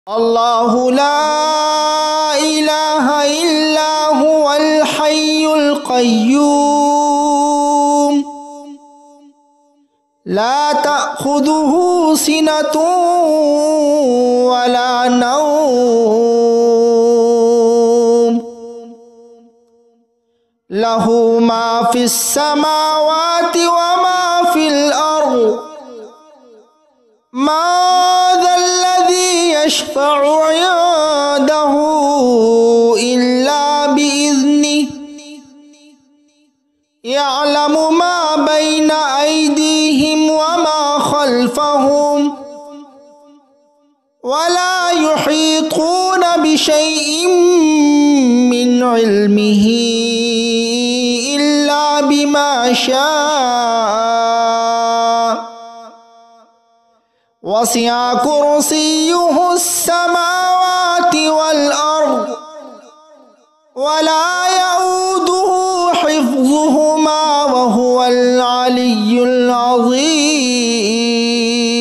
الله لا إله إلا هو الحي القيوم لا تأخذه سنة ولا نوم له ما في السماوات وما في الأرض ما ذا الذي يشفع عنده إلا بإذنه يعلم ما بين أيديهم وما خلفهم ولا يحيطون بشيء من علمه إلا بما شاء وسع كرسيه السماوات والأرض ولا يؤوده حفظهما وهو العلي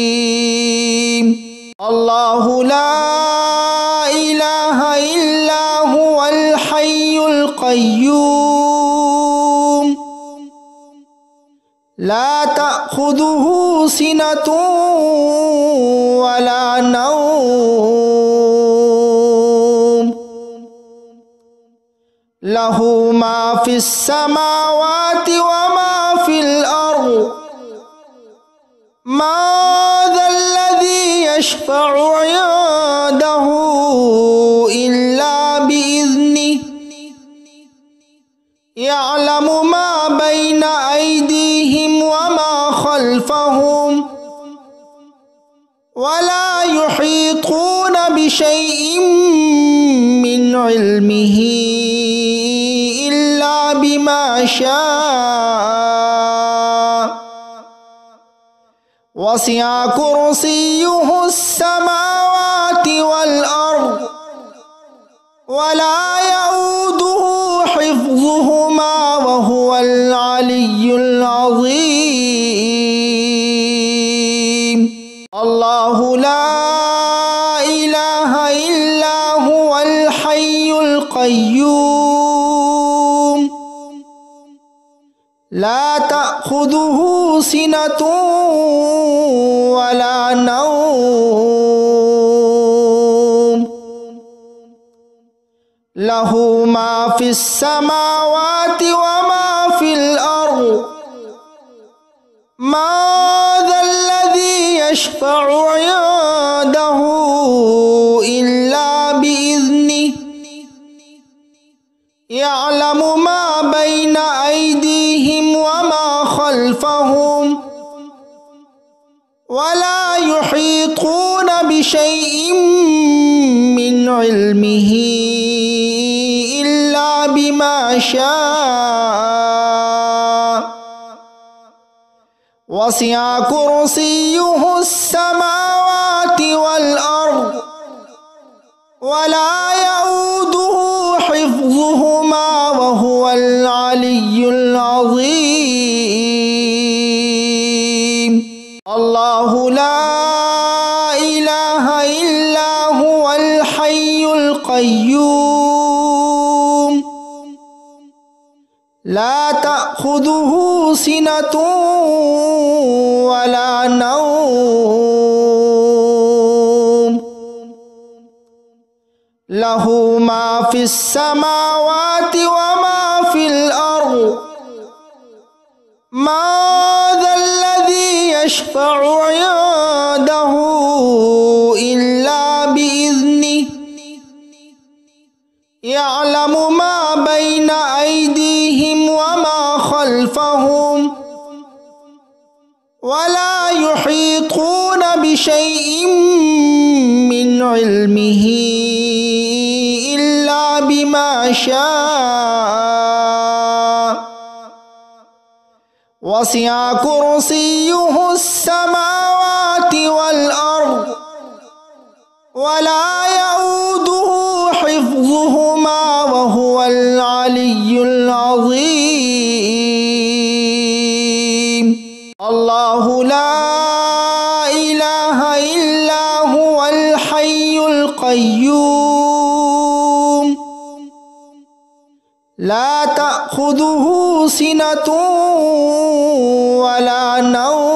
العظيم الله لا إله إلا هو الحي القيوم لا تأخذه سنة ولا نوم له ما في السماوات وما في الأرض ما ذا الذي يشفع عنده إلا بإذنه يعلم ما بين أيديهم وما خلفهم ولا يحيطون بشيء من علمه إلا بما شاء وسع كرسيه السماوات والأرض ولا يؤوده حفظهما وهو العلي العظيم الله لا إله إلا هو الحي القيوم لا تأخذه سنة ولا نوم له ما في السماوات وما في الأرض ما ذا الذي يشفع عنده إلا بإذنه يعلم ما بين أيديهم وما خلفهم ولا يحيطون بشيء من علمه إلا بما شاء وسع كرسيه السماوات والأرض ولا يؤوده حفظهما وهو العلي العظيم الله لا إله إلا هو الحي القيوم لا تأخذه سنة ولا نوم له ما في السماوات وما في الأرض ما ذا الذي يشفع عنده إلا بإذنه يعلم ما بين أيديهم وما خلفهم ولا يحيطون بشيء من علمه إلا بما شاء وسع كرسيه السماوات والأرض ولا يؤوده حفظهما وهو العلي العظيم الله لا إله إلا هو الحي القيوم القيوم لا تأخذه سنة ولا نوم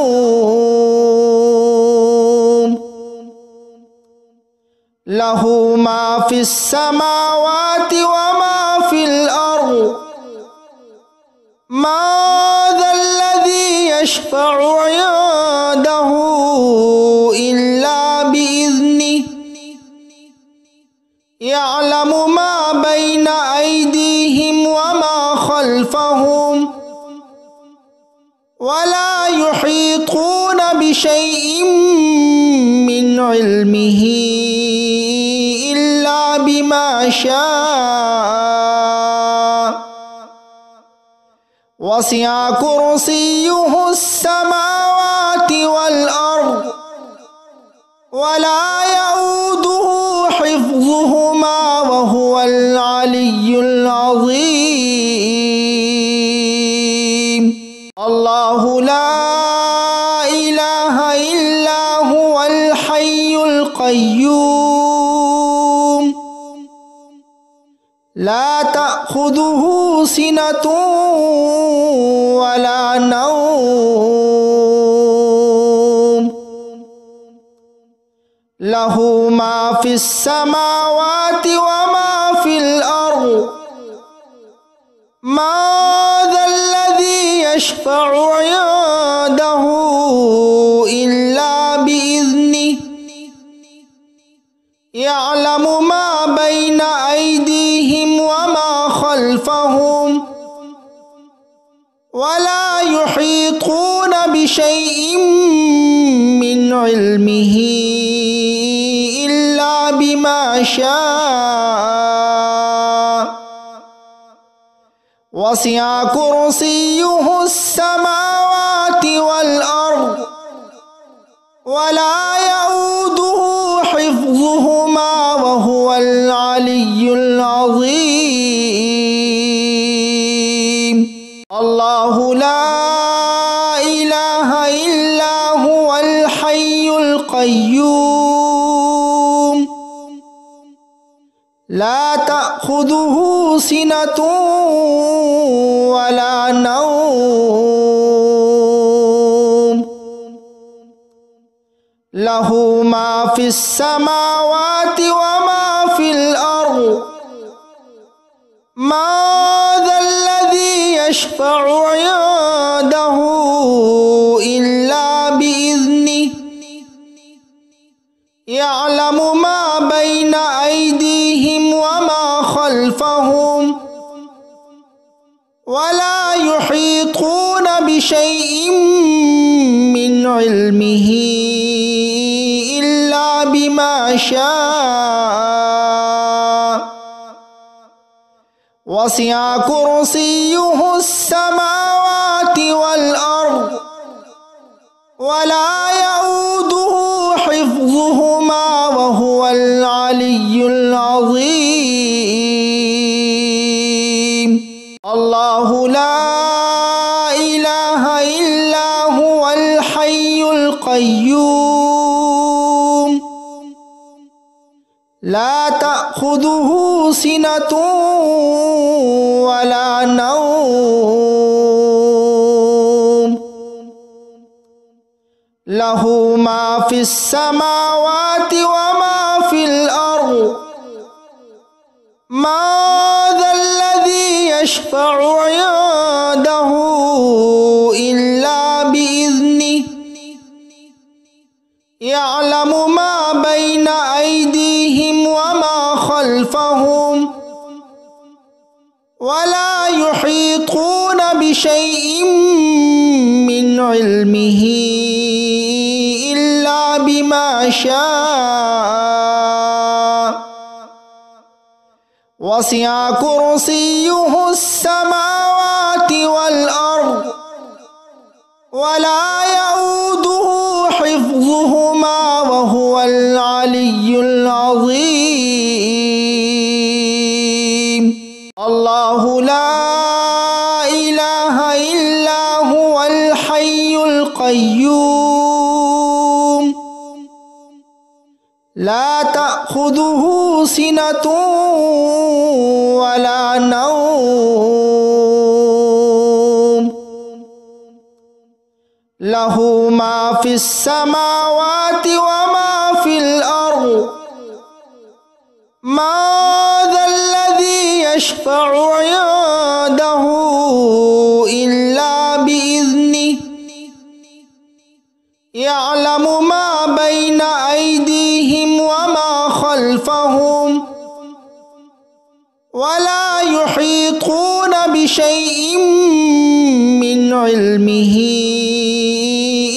له ما في السماوات وما في الأرض ما ذا الذي يشفع عنده إلا بإذنه يعلم ما بين أيديهم وما خلفهم ولا يحيطون بشيء من علمه إلا بما شاء وسع كرسيه السماوات والأرض ولا يؤوده حفظهما وهو العلي العظيم الله لا إله إلا هو الحي القيوم لا تأخذه سنة ولا نوم له ما في السماوات وما في الأرض ما ذا الذي يشفع عنده إلا بإذنه يعلم ما بين أيديهم وما خلفهم ولا يحيطون بشيء من علمه إلا بما شاء وسع كرسيه السماوات والأرض ولا يؤوده حفظهما وهو العلي العظيم الله لا إله إلا هو الحي القيوم لا تأخذه سنة ولا نوم له ما في السماوات وما في الأرض ما ذا الذي يشفع عنده إلا بإذنه يعلم ما بين أيديهم وما خلفهم ولا يحيطون بشيء من علمه إلا بما شاء وسع كرسيه السماوات والأرض ولا يؤوده حفظهما وهو العلي العظيم الله لا إله إلا هو الحي القيوم لا تأخذه سنة ولا نوم له ما في السماوات وما في الأرض ما ذا الذي يشفع عنده إلا بإذنه يعلم ما بين أيديهم وما خلفهم ولا يحيطون بشيء من علمه إلا بما شاء وسع كرسيه السماوات والأرض ولا يؤوده حفظهما وهو العلي العظيم الله لا إله إلا هو الحي القيوم لا تأخذه تأخذه سنة ولا نوم له ما في السماوات وما في الأرض ما ذا الذي يشفع عنده إلا بإذنه يعلم ما بين أيديهم وما خلفهم ولا يحيطون بشيء من علمه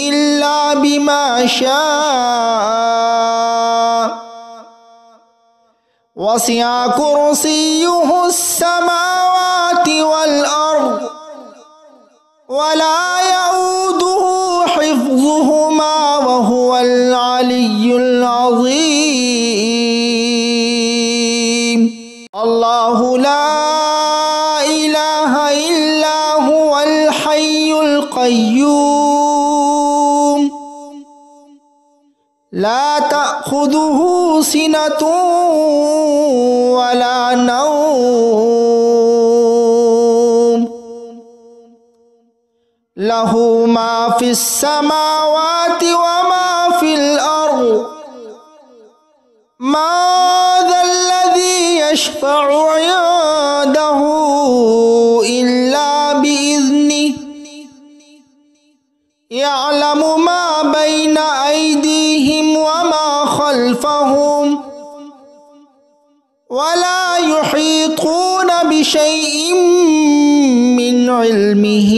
إلا بما شاء وسع كرسيه السماوات والأرض ولا يؤوده حفظهما وهو العلي العظيم الله لا إله إلا هو الحي القيوم لا تأخذه سنة ولا نوم له ما في السماوات وما في الأرض ما ذا الذي يشفع عنده إلا بإذنه يعلم ما بين أيديهم وما خلفهم ولا يحيطون بشيء من علمه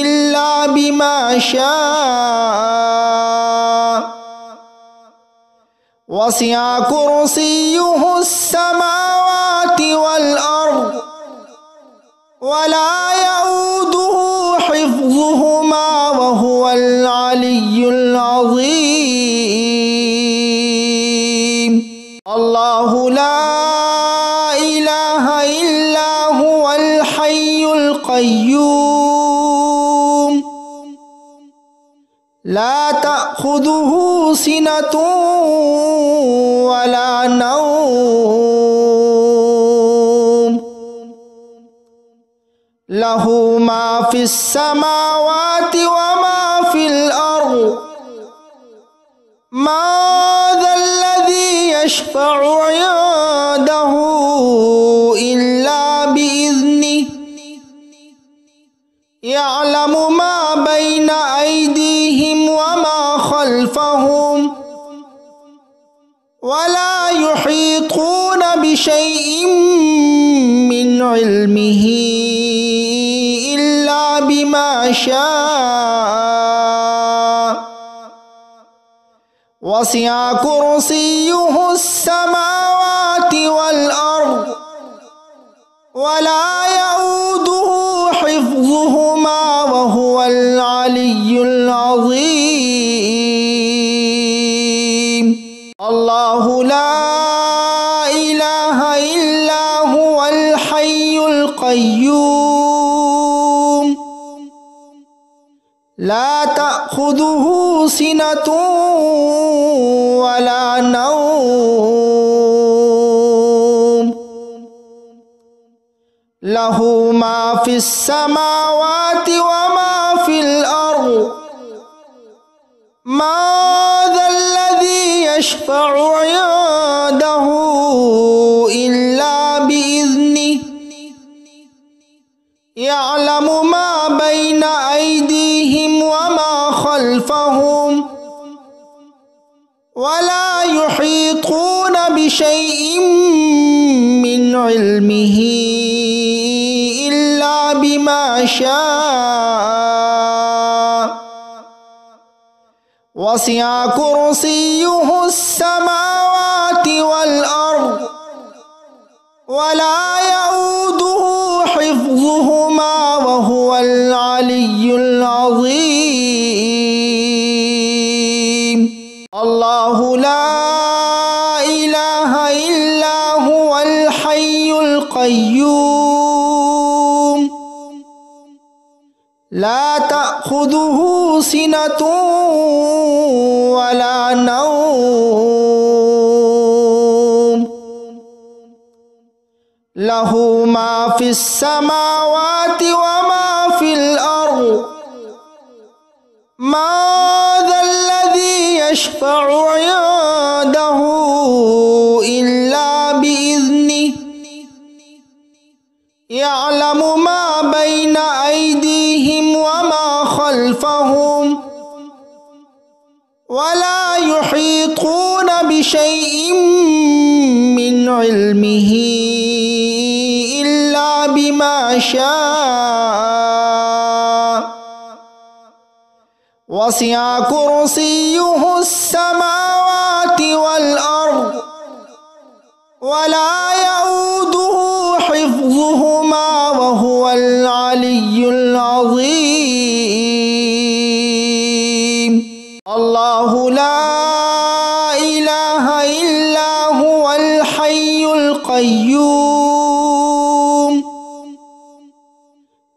إلا بما شاء وسع كرسيه السماوات والأرض ولا يؤوده حفظهما وهو العلي العظيم الله لا إله إلا هو الحي القيوم لا تأخذه سنة ولا نوم له ما في السماوات وما في الأرض ما ذا الذي يشفع عنده إلا بإذنه يعلم ما بين أيديهم وما خلفهم ولا يحيطون بشيء من علمه إلا بما شاء وسع كرسيه السماوات والأرض ولا يؤوده حفظهما وهو العلي العظيم الله لا إله إلا هو الحي القيوم لا تأخذه سنة ولا نوم له ما في السماوات وما في الأرض ما ذا الذي يشفع عنده إلا بإذنه يعلم ما بين أيديهم وما خلفهم ولا يحيطون بشيء من علمه إلا بما شاء وسع كرسيه السماوات والأرض ولا يؤوده حفظهما وهو العلي العظيم الله لا إله إلا هو الحي القيوم لا تأخذه سنة ولا نوم লাহু মা ফিস সামাওয়াতি ওয়া মা ফিল আরদ মা যাল্লাযী ইয়াশফা'ু 'ইনদাহু ইল্লা বিইذনিহি ইয়া'লামু মা বাইনা আইদিহিম ওয়া মা খালফাহুম ওয়া লা ইউহীতুনা বিশাইইন মিন ইলমিহি ইল্লা বিমা শাআ ওয়াসি'a কুরসিয়্যুহুস সামাওয়াতি ওয়াল আরদ ওয়া লা ইয়াউদুহু হিফযুহুমা ওয়া হুয়াল আলিয়্যুল আযীম। আল্লাহু লা ইলাহা ইল্লা হুয়াল হাইয়ুল কাইয়্যুম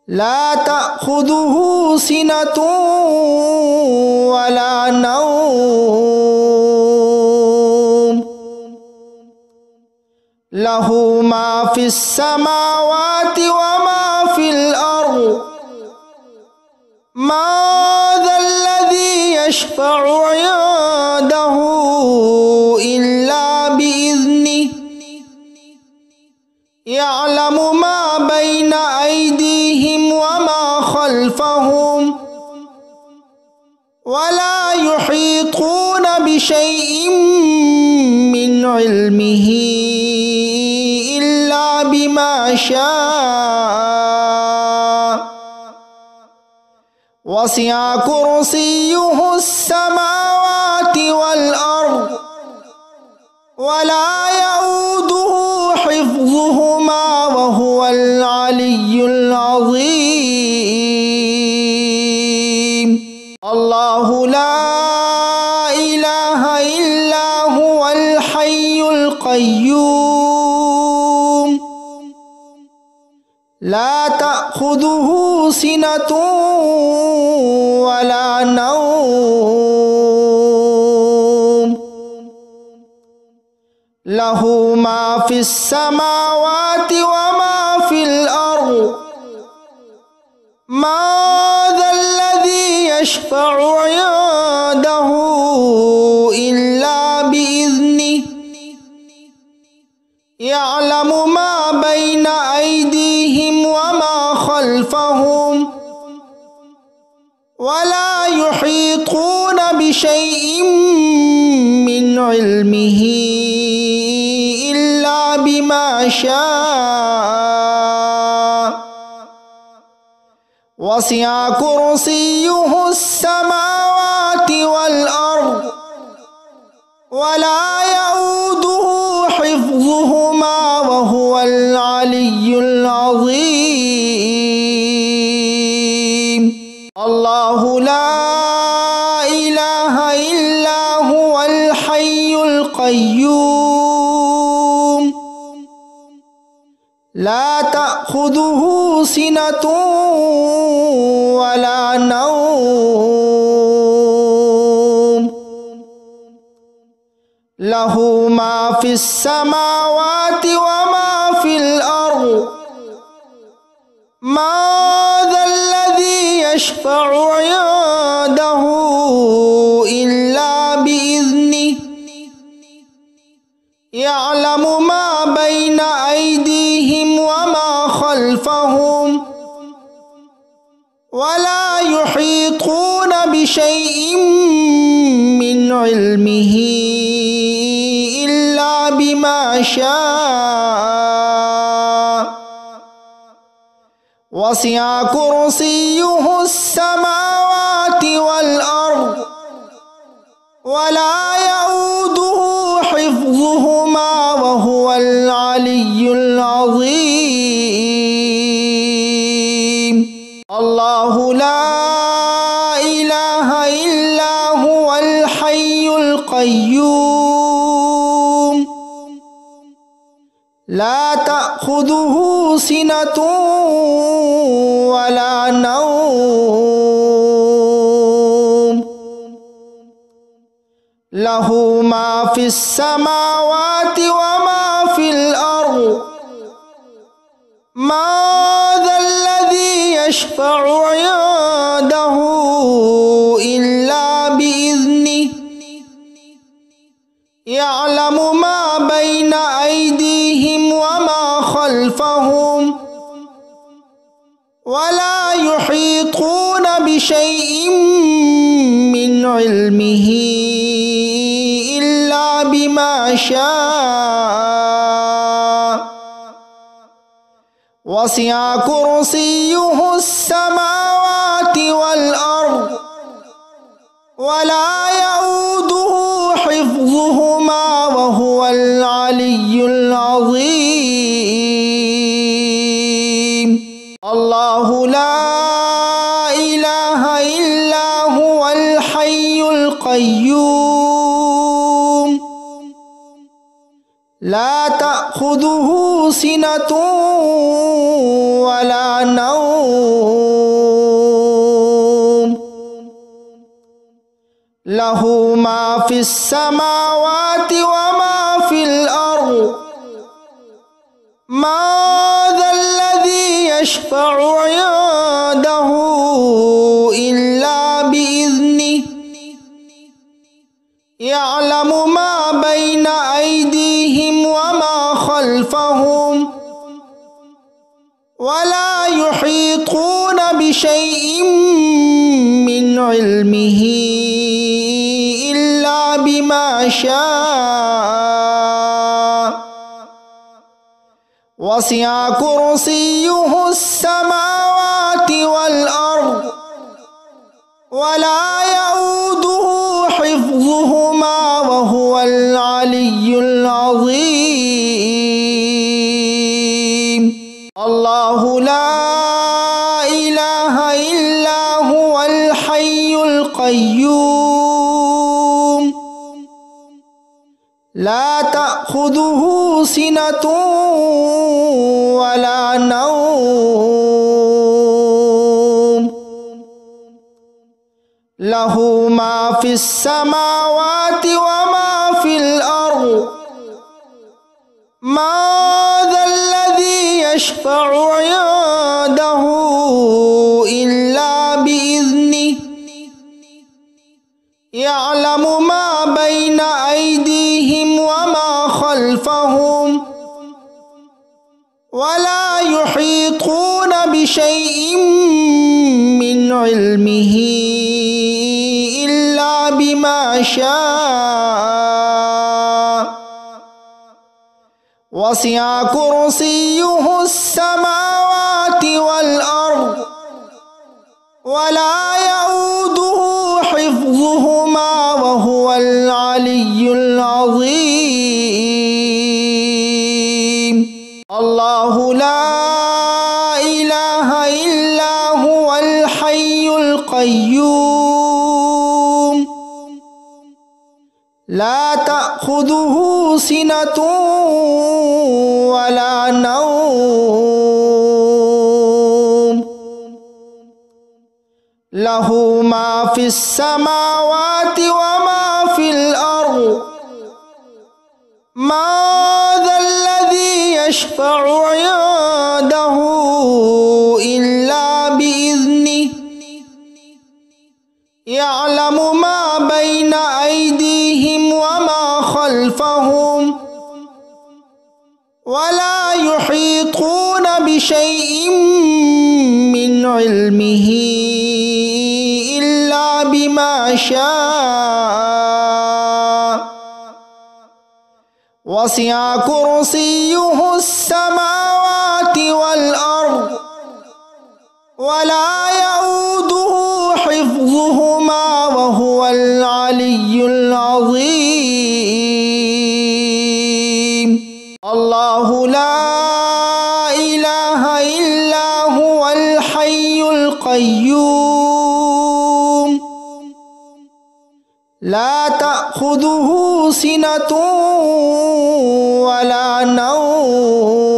লা তা'খুযুহু সিনাতুন ওয়া লা নাওম লাহু মা ফিস সামাওয়াতি ওয়া মা ফিল আরদ মা যাল্লাযী ইয়াশফা'ু 'ইনদাহু ইল্লা বিইذনিহি ইয়া'লামু মা বাইনা আইদিহিম ওয়া মা খালফাহুম ওয়া লা ইউহীতুনা বিশাইইন মিন ইলমিহি ইল্লা বিমা শাআ ওয়াসি'a কুরসিয়্যুহুস সামাওয়াতি ওয়াল আরদ ওয়া লা ইয়াউদুহু হিফযুহুমা ওয়া হুয়াল আলিয়্যুল আযীম। আল্লাহু লা ইলাহা ইল্লা হুয়াল হাইয়ুল কাইয়্যুম লা তা'খুযুহু সিনাতুন ওয়া লা নাওম লাহু মা ফিস সামাওয়াতি ওয়া মা ফিল আরদ মা যাল্লাযী ইয়াশফা'ু 'ইনদাহু ইল্লা বিইذনিহি ইয়া'লামু মা বাইনা আইদিহিম ওয়া মা খালফাহুম ওয়া লা ইউহীতুনা বিশাইইন মিন ইলমিহি ইল্লা বিমা শাআ ওয়াসি'a কুরসিয়্যুহুস সামাওয়াতি ওয়াল আরদ ওয়া লা ইয়াউদুহু হিফযুহুমা ওয়া হুয়াল আলিয়্যুল আযীম। আল্লাহু লা ইলাহা ইল্লা হুয়াল হাইয়ুল কাইয়্যুম লা তা'খুযুহু সিনাতুন ওয়া লা নাওম লাহু মা ফিস সামাওয়াতি ওয়া মা ফিল আরদ মা যাল্লাযী ইয়াশফা'ু 'ইনদাহু ইল্লা বিইذনিহি ইয়া'লামু মা বাইনা আইদিহিম ওয়া মা খালফাহুম ওয়া লা ইউহীতুনা বিশাইইন মিন ইলমিহি ইল্লা বিমা শাআ ওয়াসি'a কুরসিয়্যুহুস সামাওয়াতি ওয়াল আরদ ওয়া লা ইয়াউদুহু হিফযুহুমা ওয়া হুয়াল আলিয়্যুল আযীম। আল্লাহু লা ইলাহা ইল্লা হুয়াল হাইয়ুল কাইয়্যুম লা তা'খুযুহু সিনাতুন ওয়া লা নাওম লাহু মা ফিস সামাওয়াতি ওয়া মা ফিল আরদ ما ذا الذي يشفع عنده إلا بإذنه يعلم ما بين أيديهم وما خلفهم ولا يحيطون بشيء من علمه إلا بما شاء وسع كرسيه السماوات والأرض ولا يؤوده حفظهما وهو العلي العظيم. الله لا إله إلا هو الحي القيوم لا تأخذه سنة ولا نوم له ما في السماوات وما في الأرض ما ذا الذي يشفع عنده إلا بإذنه يعلم ما بين أيديهم وما خلفهم ولا يحيطون بشيء من علمه إلا بما شاء وسع كرسيه السماوات والأرض ولا يؤوده حفظهما وهو العلي العظيم. الله لا إله إلا هو الحي القيوم لا تأخذه سنة ولا نوم له ما في السماوات وما في الأرض ما ذا الذي يشفع عنده إلا بإذنه يعلم ما بين أيديهم وما خلفهم ولا يحيطون بشيء من علمه إلا بما شاء وسع كرسيه السماوات والأرض ولا يؤوده حفظهما وهو العلي العظيم. الله لا إله إلا هو الحي القيوم لا تأخذه سنة ولا نوم له ما في السماوات وما في الأرض ما ذا الذي يشفع عنده إلا بإذنه يعلم ما بين أيديهم وما خلفهم ولا يحيطون بشيء من علمه إلا بما شاء وسع كرسيه السماوات والأرض ولا يؤوده حفظهما وهو العلي العظيم. الله لا إله إلا هو الحي القيوم لا تأخذه سنة ولا نوم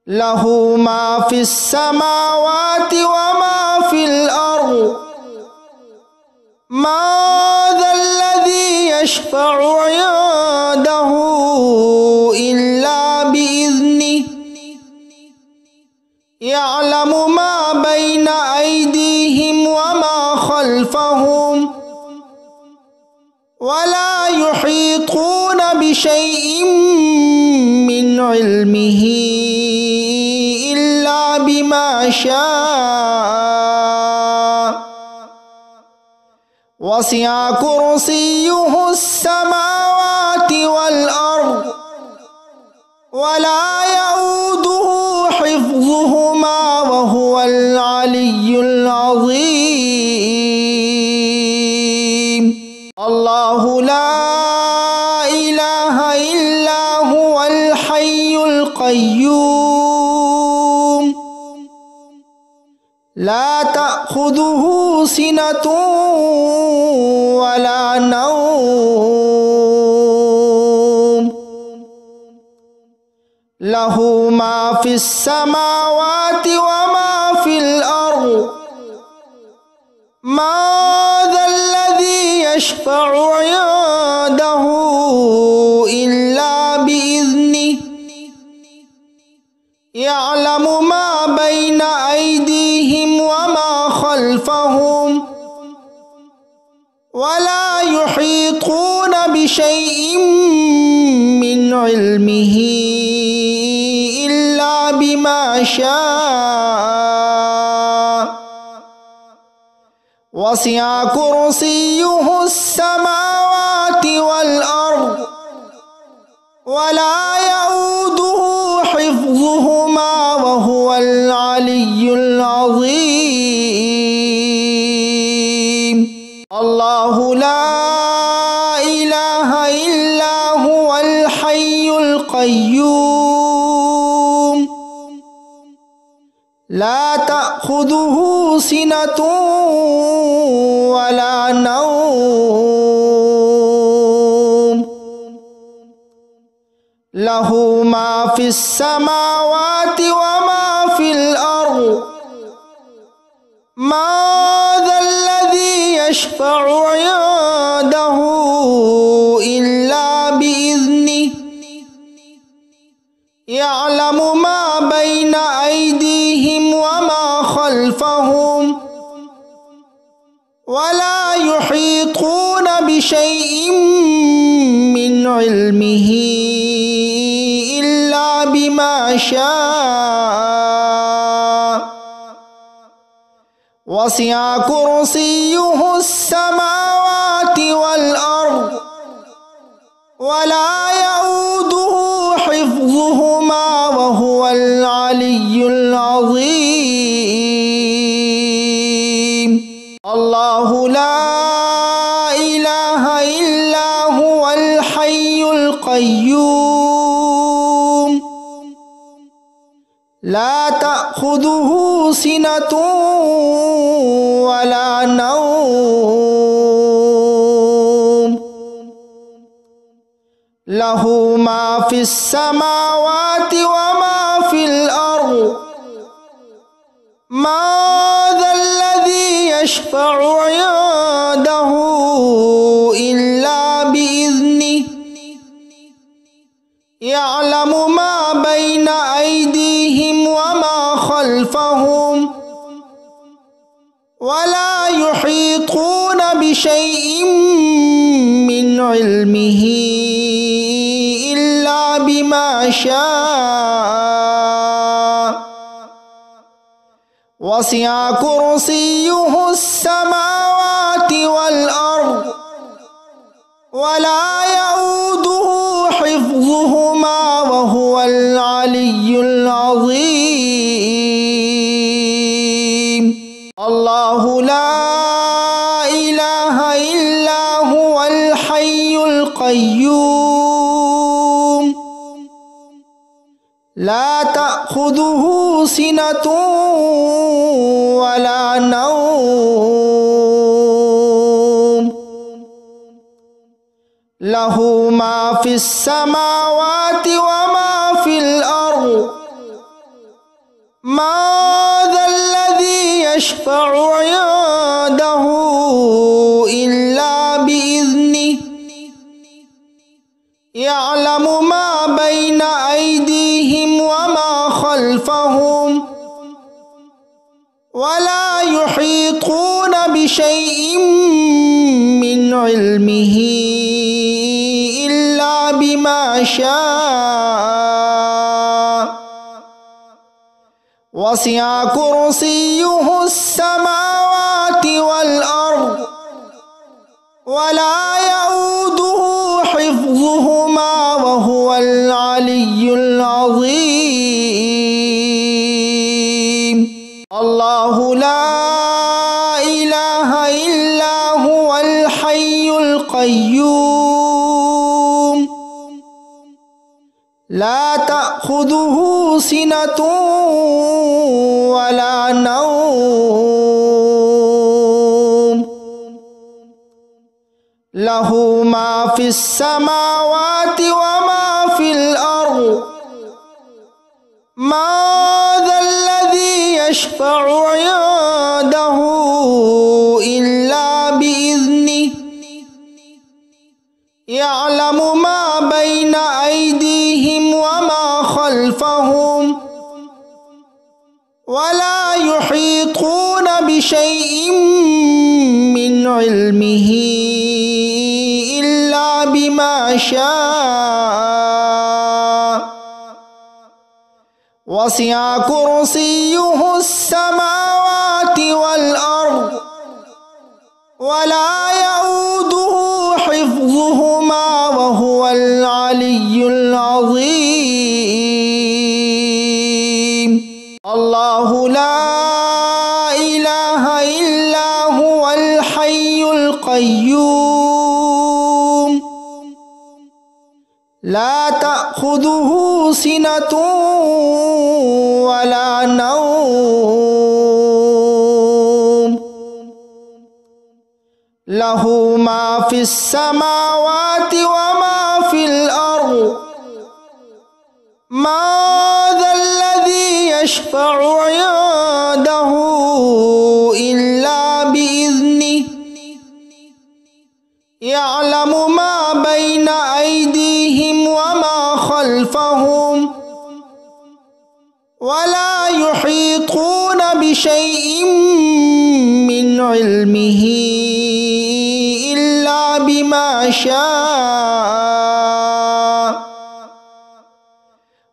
له ما في السماوات وما في الأرض ما ذا الذي يشفع عنده ولا يحيطون بشيء من علمه إلا بما شاء وسع كرسيه السماوات والأرض ولا يؤوده حفظهما وهو العلي العظيم الله لا إله إلا هو الحي القيوم لا تأخذه سنة ولا نوم له ما في السماوات وما في الأرض ما ذا الذي يشفع عنده إلا بإذنه يعلم ما بين أيديهم وما خلفهم ولا يحيطون بشيء من علمه إلا بما شاء وسع كرسيه السماوات والأرض ولا يؤوده حفظهما وهو العلي العظيم الله لا إله إلا هو الحي القيوم لا تأخذه سنة ولا نوم له ما في السماوات وما في الأرض ما ذا الذي يشفع عنده إلا بإذنه يعلم ما بين أيديهم وما خلفهم ولا يحيطون بشيء من علمه إلا بما شاء وسع كرسيه السماوات والأرض ولا يؤوده حفظهما وهو العلي العظيم الله لا إله إلا هو الحي القيوم لا تأخذه سنة ولا نوم له ما في السماوات وما في الأرض ما ذا الذي يشفع عنده إلا بإذنه يعلم ما بين أيديهم وما خلفهم ولا يحيطون بشيء من علمه إلا بما شاء وسع كرسيه السماوات والأرض ولا يؤوده حفظهما وهو العلي العظيم الله لا إله إلا هو الحي القيوم لا تأخذه سنة ولا نوم له ما في السماوات وما في الأرض ما ذا الذي يشفع عنده إلا بإذنه يعلم ما بين أيديهم وما خلفهم ولا يحيطون بشيء من علمه إلا بما شاء وسع كرسيه السماوات والأرض ولا يؤوده حفظهما وهو العلي العظيم الله لا إله إلا هو الحي القيوم لا تأخذه سنة ولا نوم له ما في السماوات وما في الأرض ما ذا الذي يشفع عنده إلا بإذنه يعلم ما بين أيديهم وما خلفهم ولا يحيطون بشيء من علمه إلا بما شاء وسع كرسيه السماوات والأرض ولا يؤوده حفظهما وهو العلي العظيم الله لا إله إلا هو الحي القيوم لا تأخذه سنة ولا نوم له ما في السماوات وما في الأرض ما ذا الذي يشفع عنده إلا بإذنه يعلم ما بين أيديهم وما خلفهم ولا يحيطون بشيء من علمه إلا بما شاء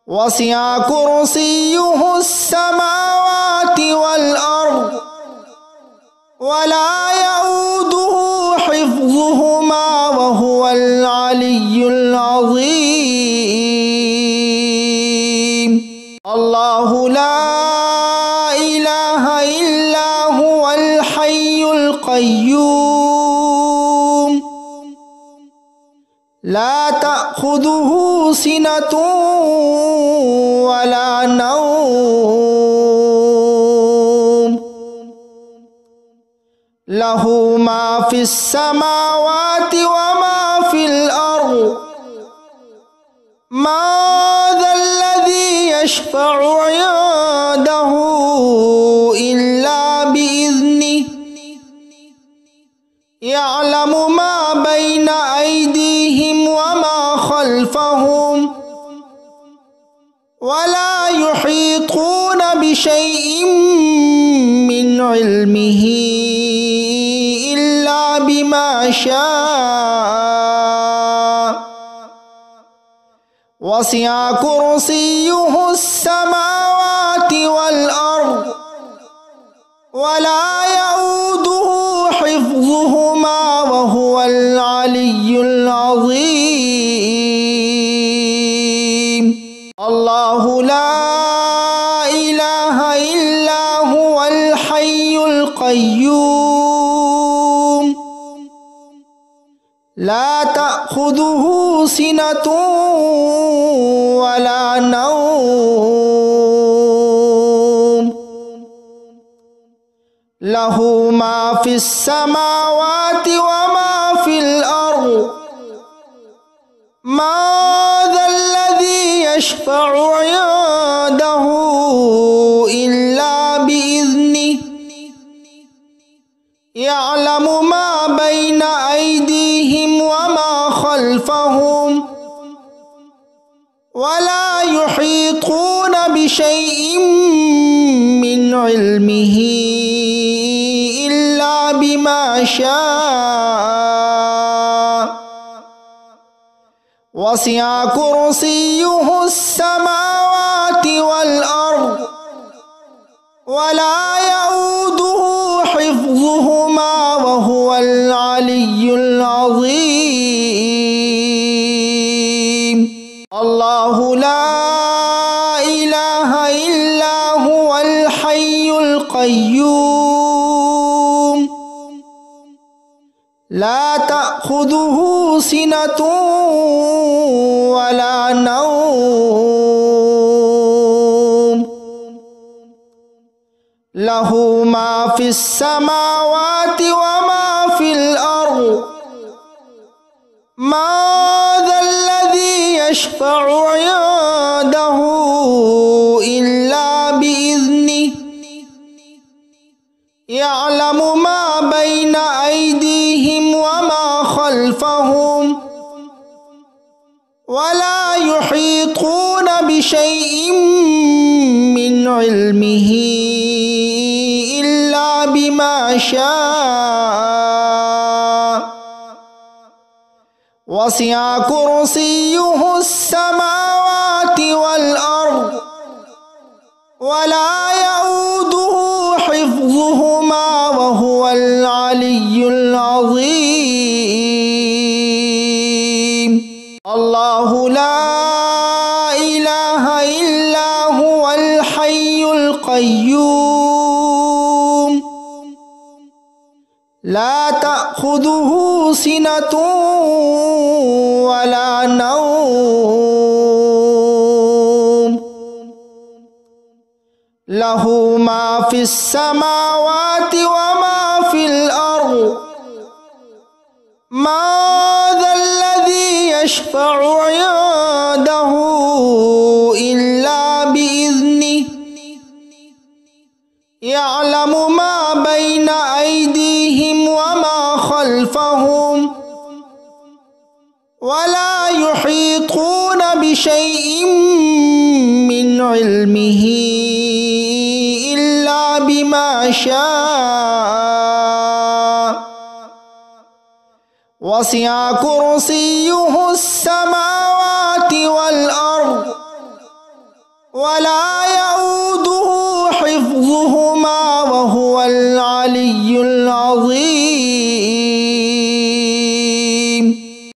وسع كرسيه السماوات والأرض ولا يؤوده حفظهما وهو العلي العظيم الله لا إله إلا هو الحي القيوم لا تأخذه سنة ولا نوم له ما في السماوات وما في الأرض ما ذا الذي يشفع عنده إلا بإذنه يعلم ما بين أيديهم وما خلفهم ولا يحيطون بشيء من علمه إلا بما شاء وسع كرسيه السماوات والأرض ولا يؤوده حفظهما وهو العلي العظيم الله لا إله إلا هو الحي القيوم لا تأخذه سنة ولا نوم له ما في السماوات وما في الأرض ما ذا الذي يشفع عنده إلا بإذنه يعلم ما بين أيديهم وما خلفهم ولا يحيطون بشيء من علمه إلا بما شاء وسع كرسيه السماوات والأرض ولا يؤوده حفظهما وهو العلي العظيم. الله لا إله إلا هو الحي القيوم لا تأخذه سنة ولا نوم له ما في السماوات وما في الأرض ما ذا الذي يشفع عنده إلا بإذنه يعلم ما بين أيديهم وما خلفهم ولا يحيطون بشيء من علمه إلا بما شاء وسع كرسيه السماوات والأرض ولا يؤوده حفظهما وهو العلي العظيم. الله لا إله إلا هو الحي القيوم لا تأخذه سنة ولا نوم له ما في السماوات وما في الأرض ما ذا الذي يشفع عنده إلا بإذنه يعلم ما بين أيديهم وما خلفهم ولا يحيطون بشيء من علمه إلا بما شاء وسع كرسيه السماوات والأرض ولا يؤوده حفظهما وهو العلي العظيم.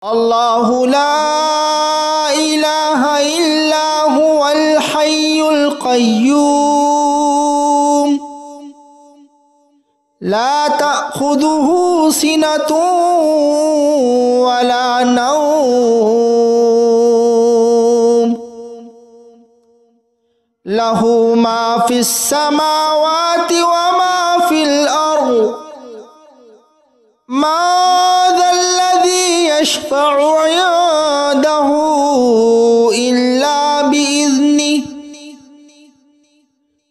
الله لا إله إلا هو الحي القيوم لا تأخذه سنة ولا نوم له ما في السماوات وما في الأرض ما ذا الذي يشفع عنده إلا بإذنه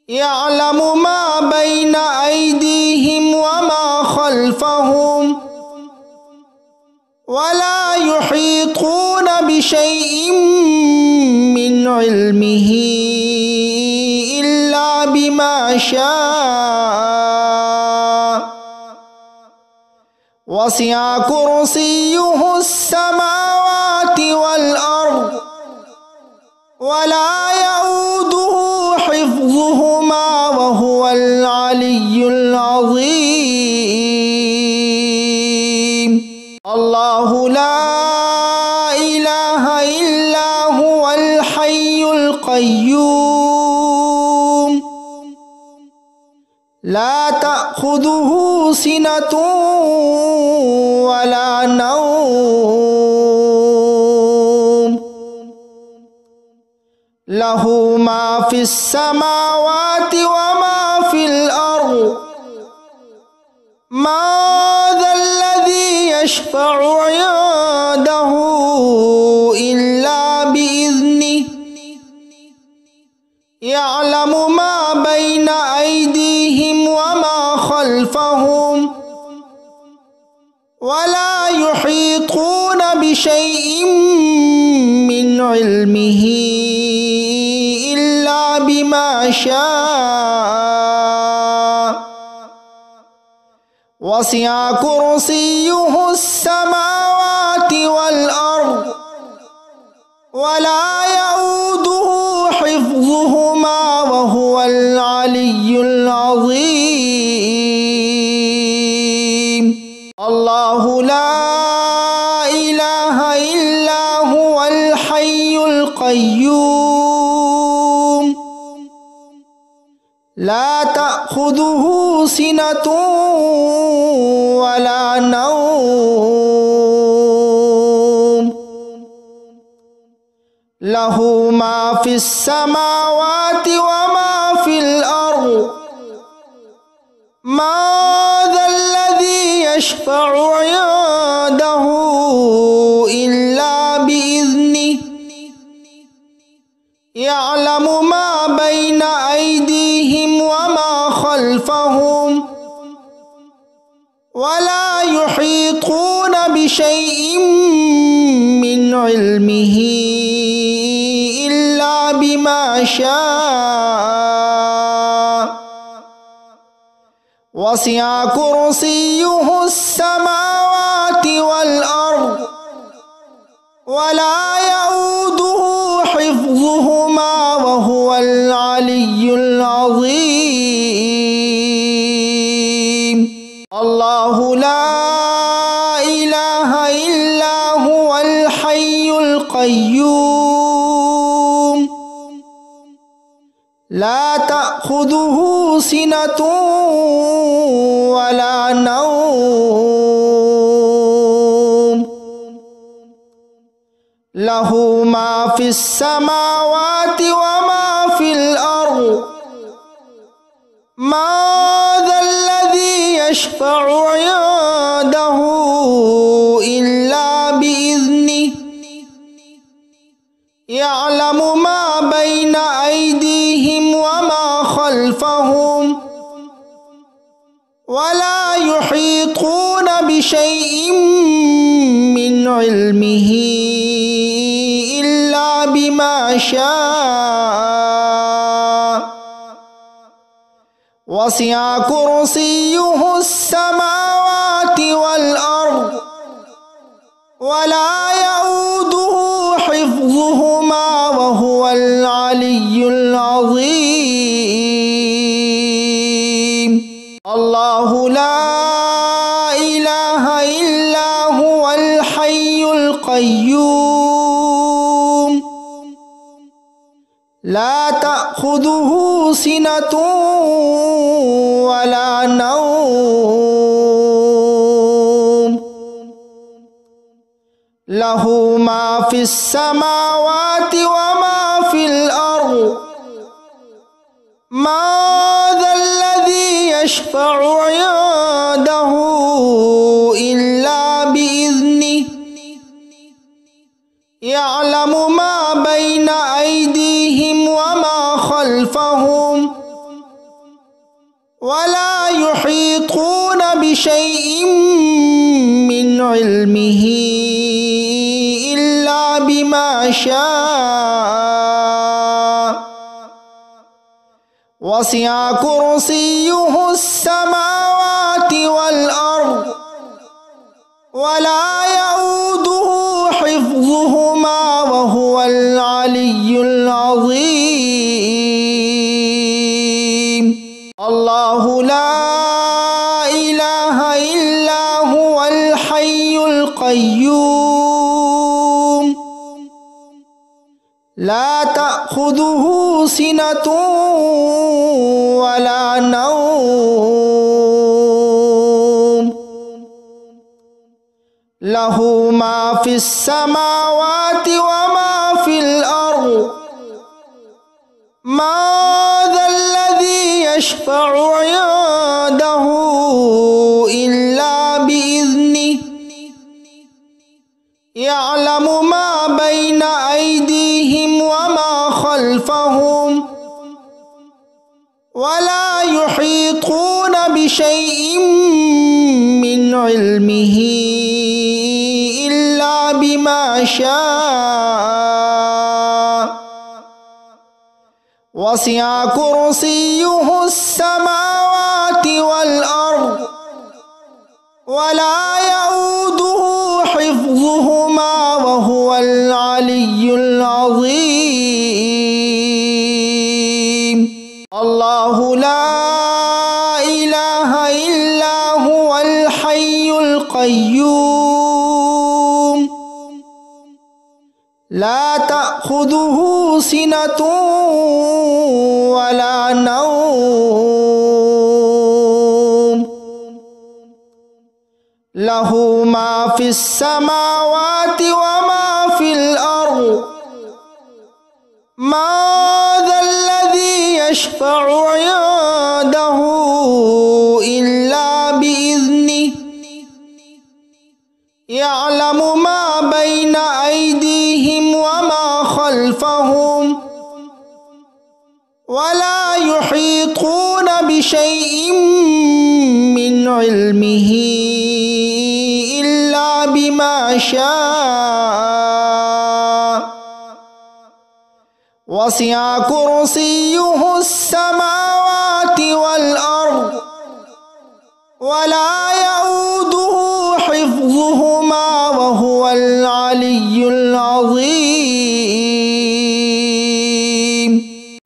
يعلم ما بين أيديهم وما خلفهم ولا يحيطون بشيء من علمه إلا بما شاء وسع كرسيه السماوات والأرض ولا يؤوده حفظهما وهو العلي العظيم. الله لا إله إلا هو الحي القيوم لا تأخذه سنة ولا نوم له ما في السماوات وما في الأرض ما ذا الذي يشفع عنده إلا بإذنه يعلم ما بين أيديهم وما خلفهم ولا يحيطون بشيء من علمه إلا بما شاء وسع كرسيه السماوات والأرض إله إلا هو الحي القيوم لا تأخذه سنة ولا نوم له ما في السماوات وما في الأرض من ذا الذي يشفع عنده إلا بإذنه يعلم ما بين أيديهم وما خلفهم ولا يحيطون بشيء من علمه إلا بما شاء وسع كرسيه السماوات والأرض ولا يؤوده حفظهما وهو العلي العظيم الله لا إله إلا هو الحي القيوم لا تأخذه سنة ولا نوم له ما في السماوات وما في الأرض من ذا الذي يشفع عنده إلا بإذنه يعلم ما بين أيديهم وما خلفهم ولا يحيطون بشيء من علمه إلا بما شاء وسع كرسيه السماوات والأرض ولا يؤوده حفظهما وهو العلي العظيم الله لا إله إلا هو الحي القيوم لا تأخذه سنة ولا نوم له ما في السماوات وما في الأرض من ذا الذي يشفع عنده إلا بإذنه يعلم ما بين أيديهم وما خلفهم ولا يحيطون بشيء من علمه إلا بما شاء وسع كرسيه السماوات والأرض ولا يؤوده حفظهما وهو العلي العظيم الله لا إله إلا هو الحي القيوم لا تأخذه سنة ولا نوم له ما في السماوات وما في الأرض من ذا الذي يشفع عنده إلا بإذنه يعلم ما بين أيديهم وما خلفهم ولا يحيطون بشيء من علمه إلا بما شاء وسع كرسيه السماوات والأرض ولا يؤوده حفظهما وهو العلي العظيم الله لا إله إلا هو الحي القيوم لا تأخذه سنة ولا نوم له ما في السماوات وما في الأرض ما ذا الذي يشفع عنده إلا بإذنه يعلم ما بين أيديهم وما خلفهم ولا يحيطون بشيء من علمه إلا بما شاء وسع كرسيه السماوات والأرض ولا يؤوده حفظهما وهو العلي العظيم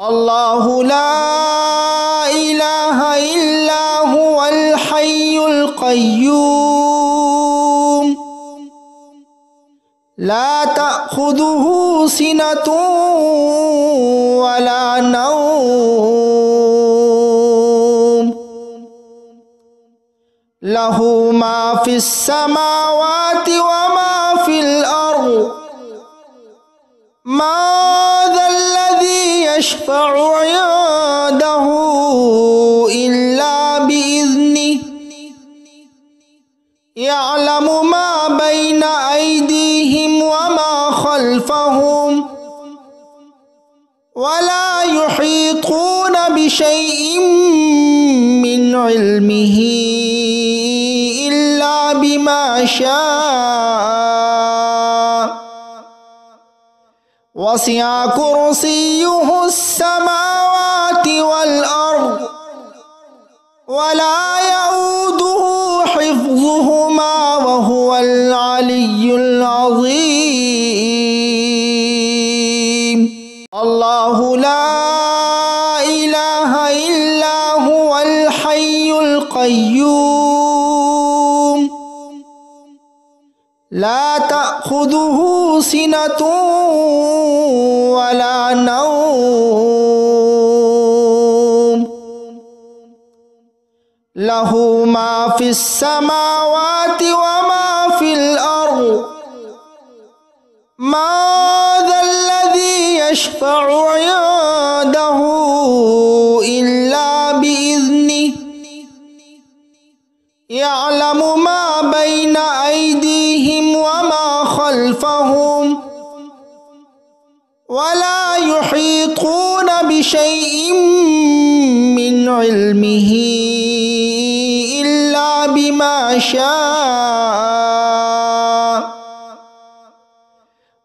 الله لا إله إلا هو الحي القيوم لا تأخذه سنة ولا نوم له ما في السماوات وما في الأرض ما ذا الذي يشفع عنده إلا بإذنه يعلم ما بين أيديهم وما خلفهم ولا يحيطون بشيء من علمه إلا بما شاء وسع كرسيه السماوات والأرض ولا يؤوده حفظهما وهو العلي العظيم الله لا إله إلا هو الحي القيوم لا تأخذه سنة ولا نوم له ما في السماوات وما في الأرض ما ذا الذي يشفع عنده إلا بإذنه يعلم ما بين أيديهم وما خلفهم ولا يحيطون بشيء من علمه إلا بما شاء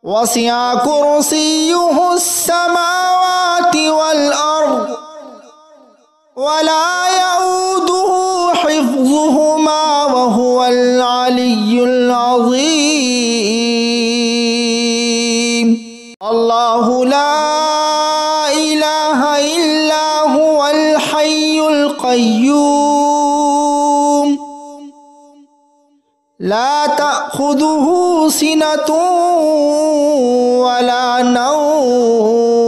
وسع كرسيه السماوات والأرض ولا يؤوده حفظهما وهو العلي العظيم الله لا إله إلا هو الحي القيوم لا تأخذه سنة ولا نوم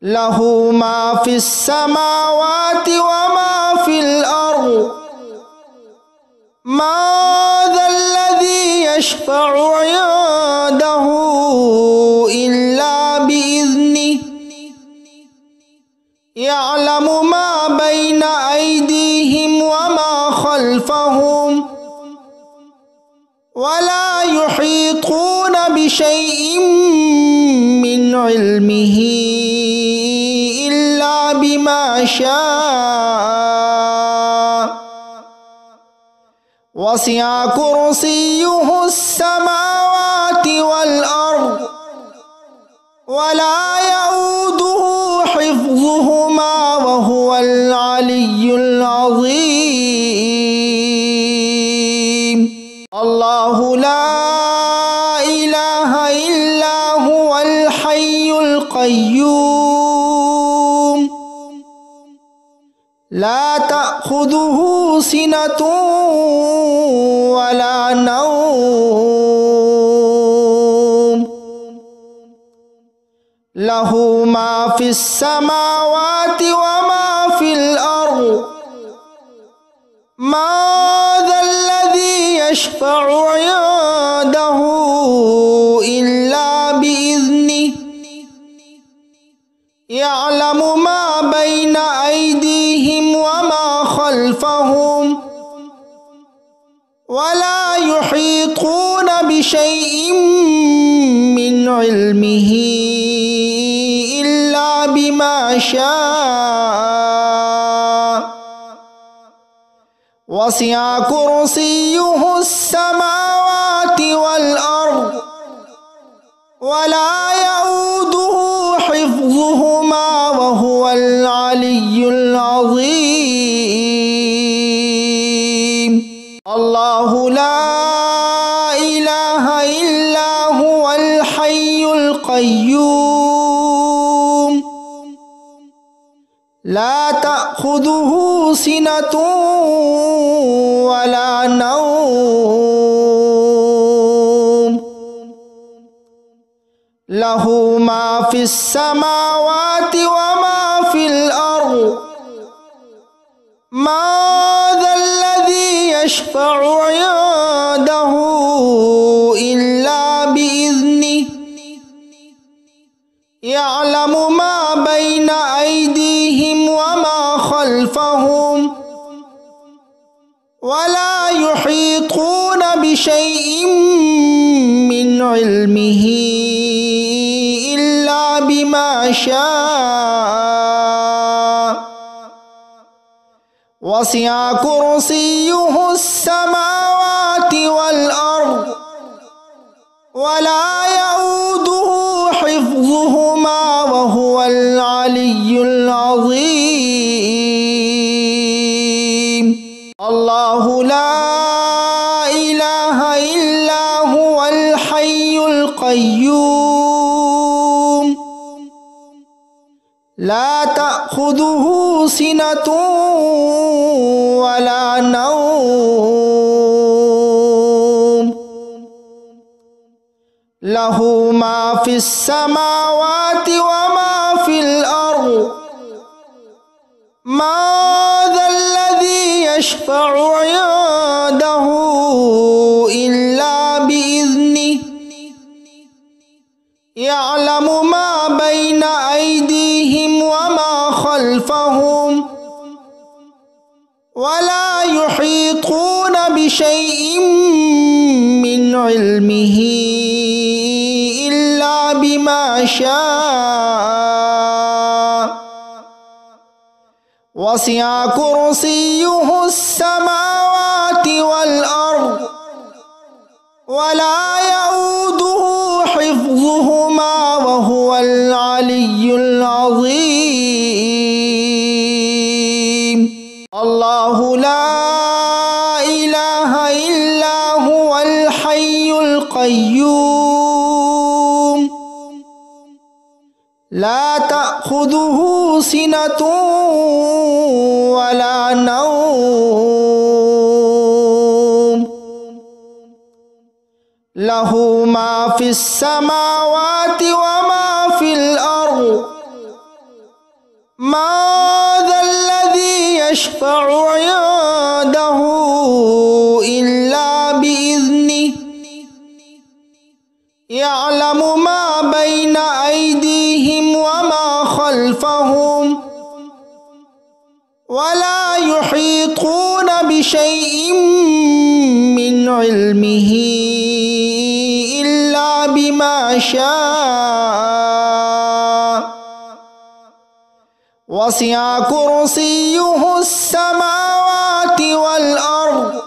له ما في السماوات وما في الأرض ما ذا الذي يشفع عنده إلا بإذنه يعلم ما بين أيديهم وما خلفهم ولا يحيطون بشيء من علمه إلا بما شاء وسع كرسيه السماوات والأرض ولا يؤوده حفظهما وهو العلي العظيم الله لا إله إلا هو الحي القيوم لا تأخذه سنة ولا نوم له ما في السماوات وما في الأرض من ذا الذي يشفع عنده إلا بإذنه يعلم ما بين أيديهم وما خلفهم ولا يحيطون بشيء من علمه إلا بما شاء وسع كرسيه السماوات والأرض ولا يؤوده حفظهما وهو العلي العظيم الله لا إله إلا هو الحي القيوم لا تأخذه سنة ولا نوم له ما في السماوات وما في الأرض من ذا الذي يشفع عنده إلا بإذنه يعلم ما بين أيديهم وما خلفهم ولا يحيطون بشيء من علمه إلا بما شاء وسع كرسيه السماوات والأرض ولا يؤوده حفظهما وهو العلي العظيم الله لا إله إلا هو الحي القيوم لا تأخذه سنة ولا نوم له ما في السماوات وما في الأرض من ذا الذي يشفع عنده إلا بإذنه يعلم ما بين أيديهم وما خلفهم ولا يحيطون بشيء من علمه إلا بما شاء وسع كرسيه السماوات والأرض ولا يؤوده حفظهما وهو العلي العظيم الله لا إله إلا هو الحي القيوم لا تأخذه سنة ولا نوم له ما في السماوات وما في الأرض من ذا الذي يشفع عنده إلا بإذنه يعلم ما بين أيديهم وما خلفهم ولا يحيطون بشيء من علمه إلا بما شاء وسع كرسيه السماوات والأرض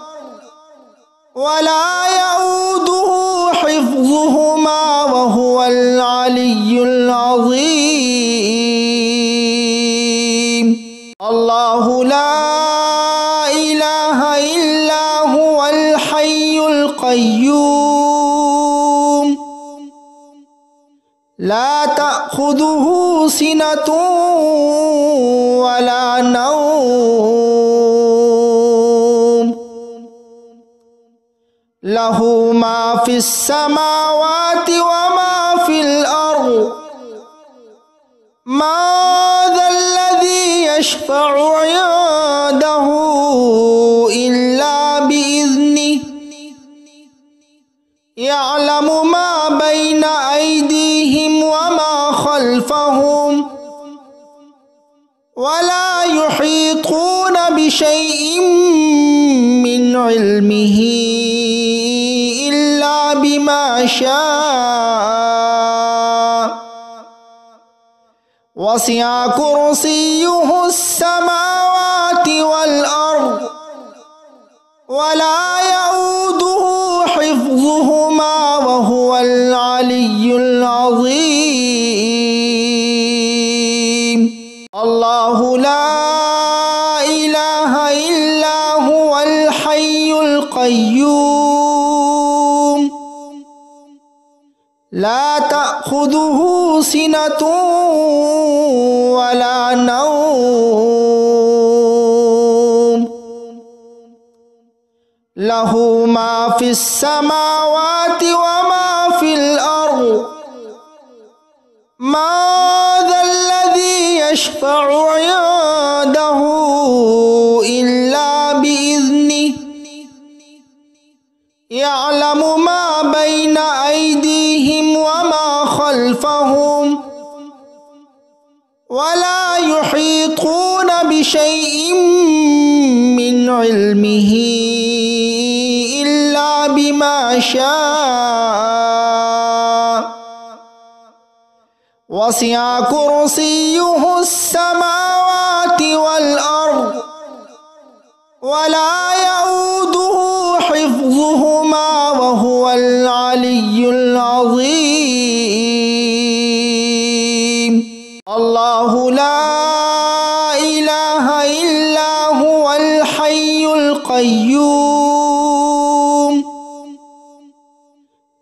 ولا يؤوده حفظهما وهو العلي العظيم الله لا إله إلا هو الحي القيوم لا تأخذه سنة ولا نوم له ما في السماوات وما في الأرض ما ذا الذي يشفع عنده إلا بإذنه يعلم ما بين أيديهم وما خلفهم ولا يحيطون بشيء من علمه إلا بما شاء وسع كرسيه السماوات والأرض ولا يؤوده حفظهما وهو العلي العظيم. الله لا إله إلا هو الحي القيوم لا تأخذه سنة ولا نوم له ما في السماوات وما في الأرض ما ذا الذي يشفع عنده إلا بإذنه يعلم ما بين أيديهم وما خلفهم ولا يحيطون بشيء من علمه إلا بما شاء وسع كرسيه السماوات والأرض ولا يؤوده حفظهما وهو العلي العظيم. الله لا إله إلا هو الحي القيوم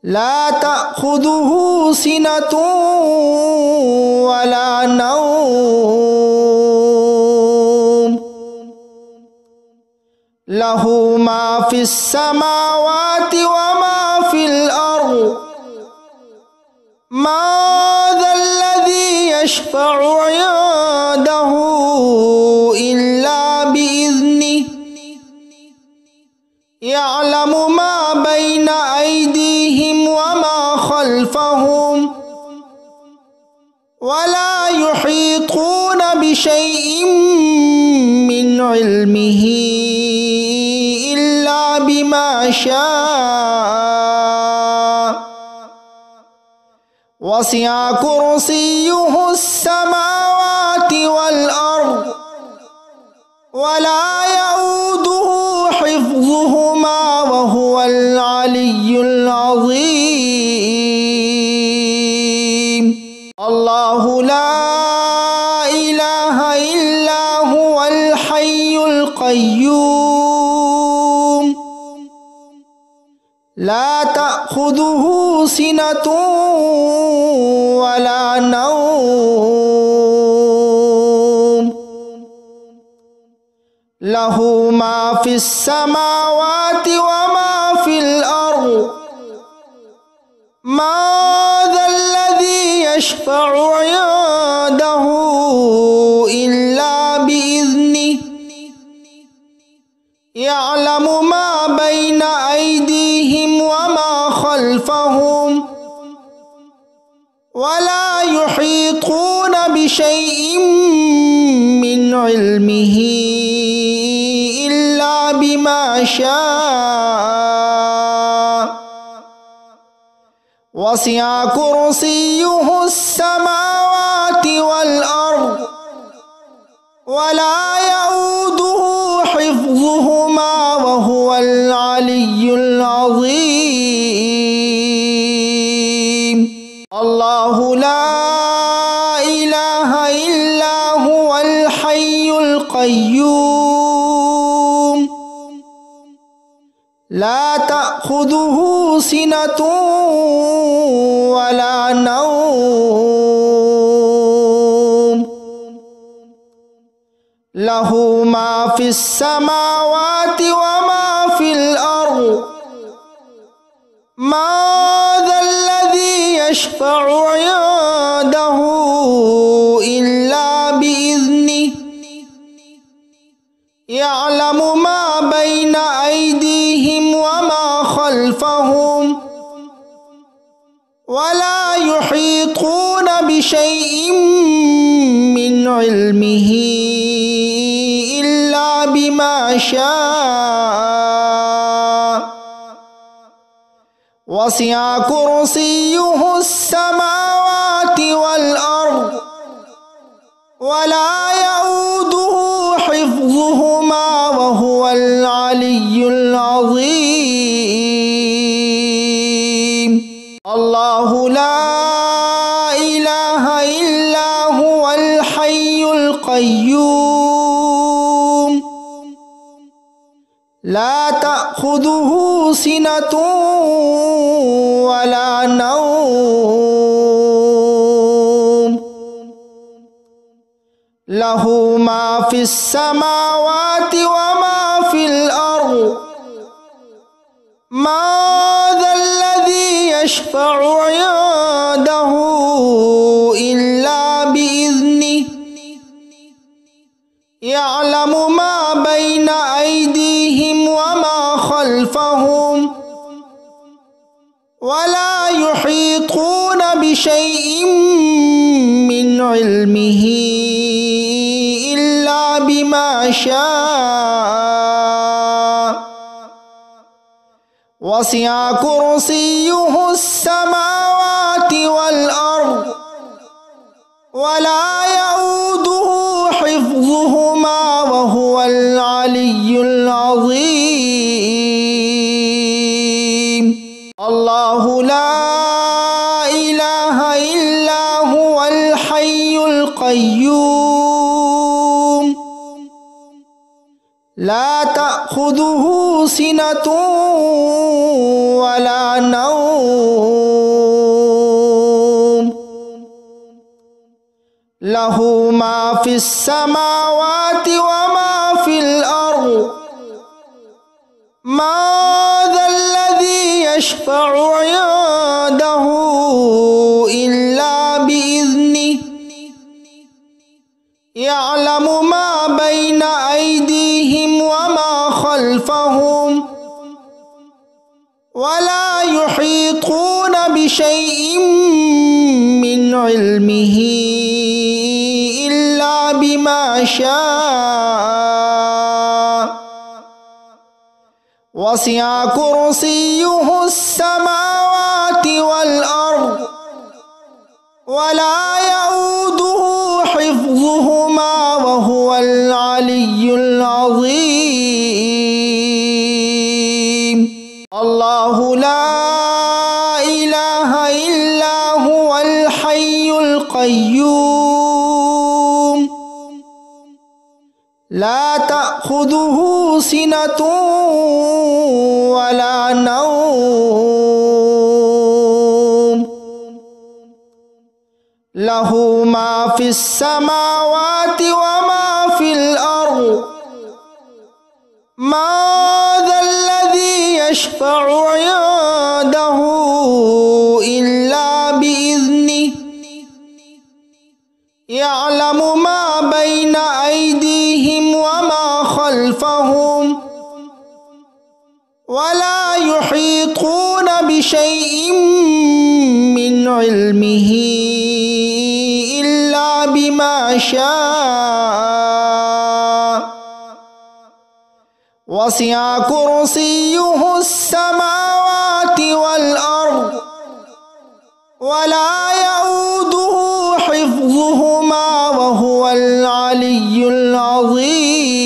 لا تأخذه سنة ولا نوم له ما في السماوات وما في الأرض ما ذا الذي يشفع عنده إلا بإذنه يعلم ما بين أيديهم وما خلفهم ولا يحيطون بشيء من علمه إلا بما شاء وسع كرسيه السماوات والأرض ولا يؤوده حفظهما وهو العلي العظيم. الله لا إله إلا هو الحي القيوم لا تأخذه سنة ولا نوم له ما في السماوات وما في الأرض ما ذا الذي يشفع عنده إلا بإذنه يعلم ما بين أيديهم وما خلفهم ولا يحيطون بشيء من علمه إلا بما شاء وسع كرسيه السماوات والأرض ولا يؤوده حفظهما وهو العلي العظيم. الله لا إله إلا هو الحي القيوم لا تأخذه سنة ولا نوم له ما في السماوات وما في الأرض ما ذا الذي يشفع عنده إلا خلفهم ولا يحيطون بشيء من علمه إلا بما شاء وسع كرسيه السماوات والأرض ولا يؤوده حفظهما وهو العلي العظيم الله لا إله إلا هو الحي القيوم لا تأخذه سنة ولا نوم له ما في السماوات وما في الأرض ما ذا الذي يشفع عنده إلا بإذنه يعلم ما بين أيديهم وما خلفهم ولا يحيطون بشيء من علمه إلا بما شاء وسع كرسيه السماوات والأرض ولا يؤوده حفظهما وهو العلي العظيم الله لا إله إلا هو الحي القيوم لا تأخذه سنة ولا نوم له ما في السماوات وما في الأرض ما ذا الذي يشفع عنده إلا بإذنه يعلم ما بين أيديهم وما خلفهم ولا يحيطون بشيء من علمه إلا بما شاء وسع كرسيه السماوات والأرض ولا يؤوده حفظهما وهو العلي العظيم الله لا إله إلا هو الحي القيوم لا تأخذه سنة ولا نوم له ما في السماوات وما في الأرض ما ذا الذي يشفع عنده إلا بإذنه يعلم ما بين أيديهم وما خلفهم ولا يحيطون بشيء من علمه إلا بما شاء وسع كرسيه السماوات والأرض ولا يؤوده حفظهما وهو العلي العظيم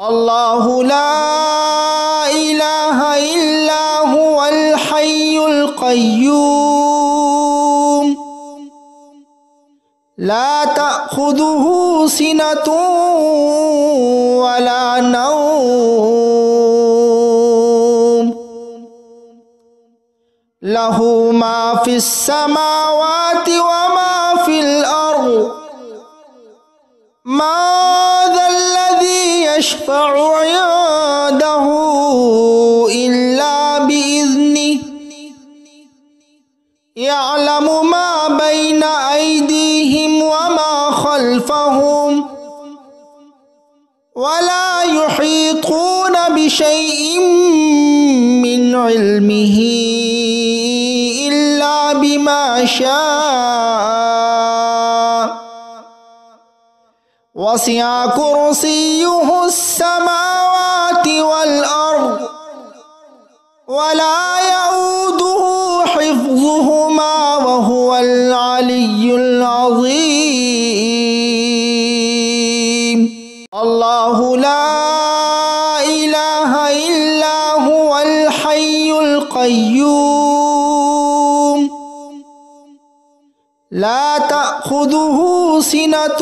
الله لا إله إلا هو الحي القيوم لا تأخذه سنة ولا نوم له ما في السماوات وما في الأرض ما ذا الذي يشفع عنده إلا بإذنه يعلم ما بين أيديهم وما خلفهم ولا يحيطون بشيء من علمه إلا بما شاء وسع كرسيه السماوات والأرض ولا يؤوده حفظهما وهو العلي العظيم الله لا إله إلا هو الحي القيوم لا تأخذه سنة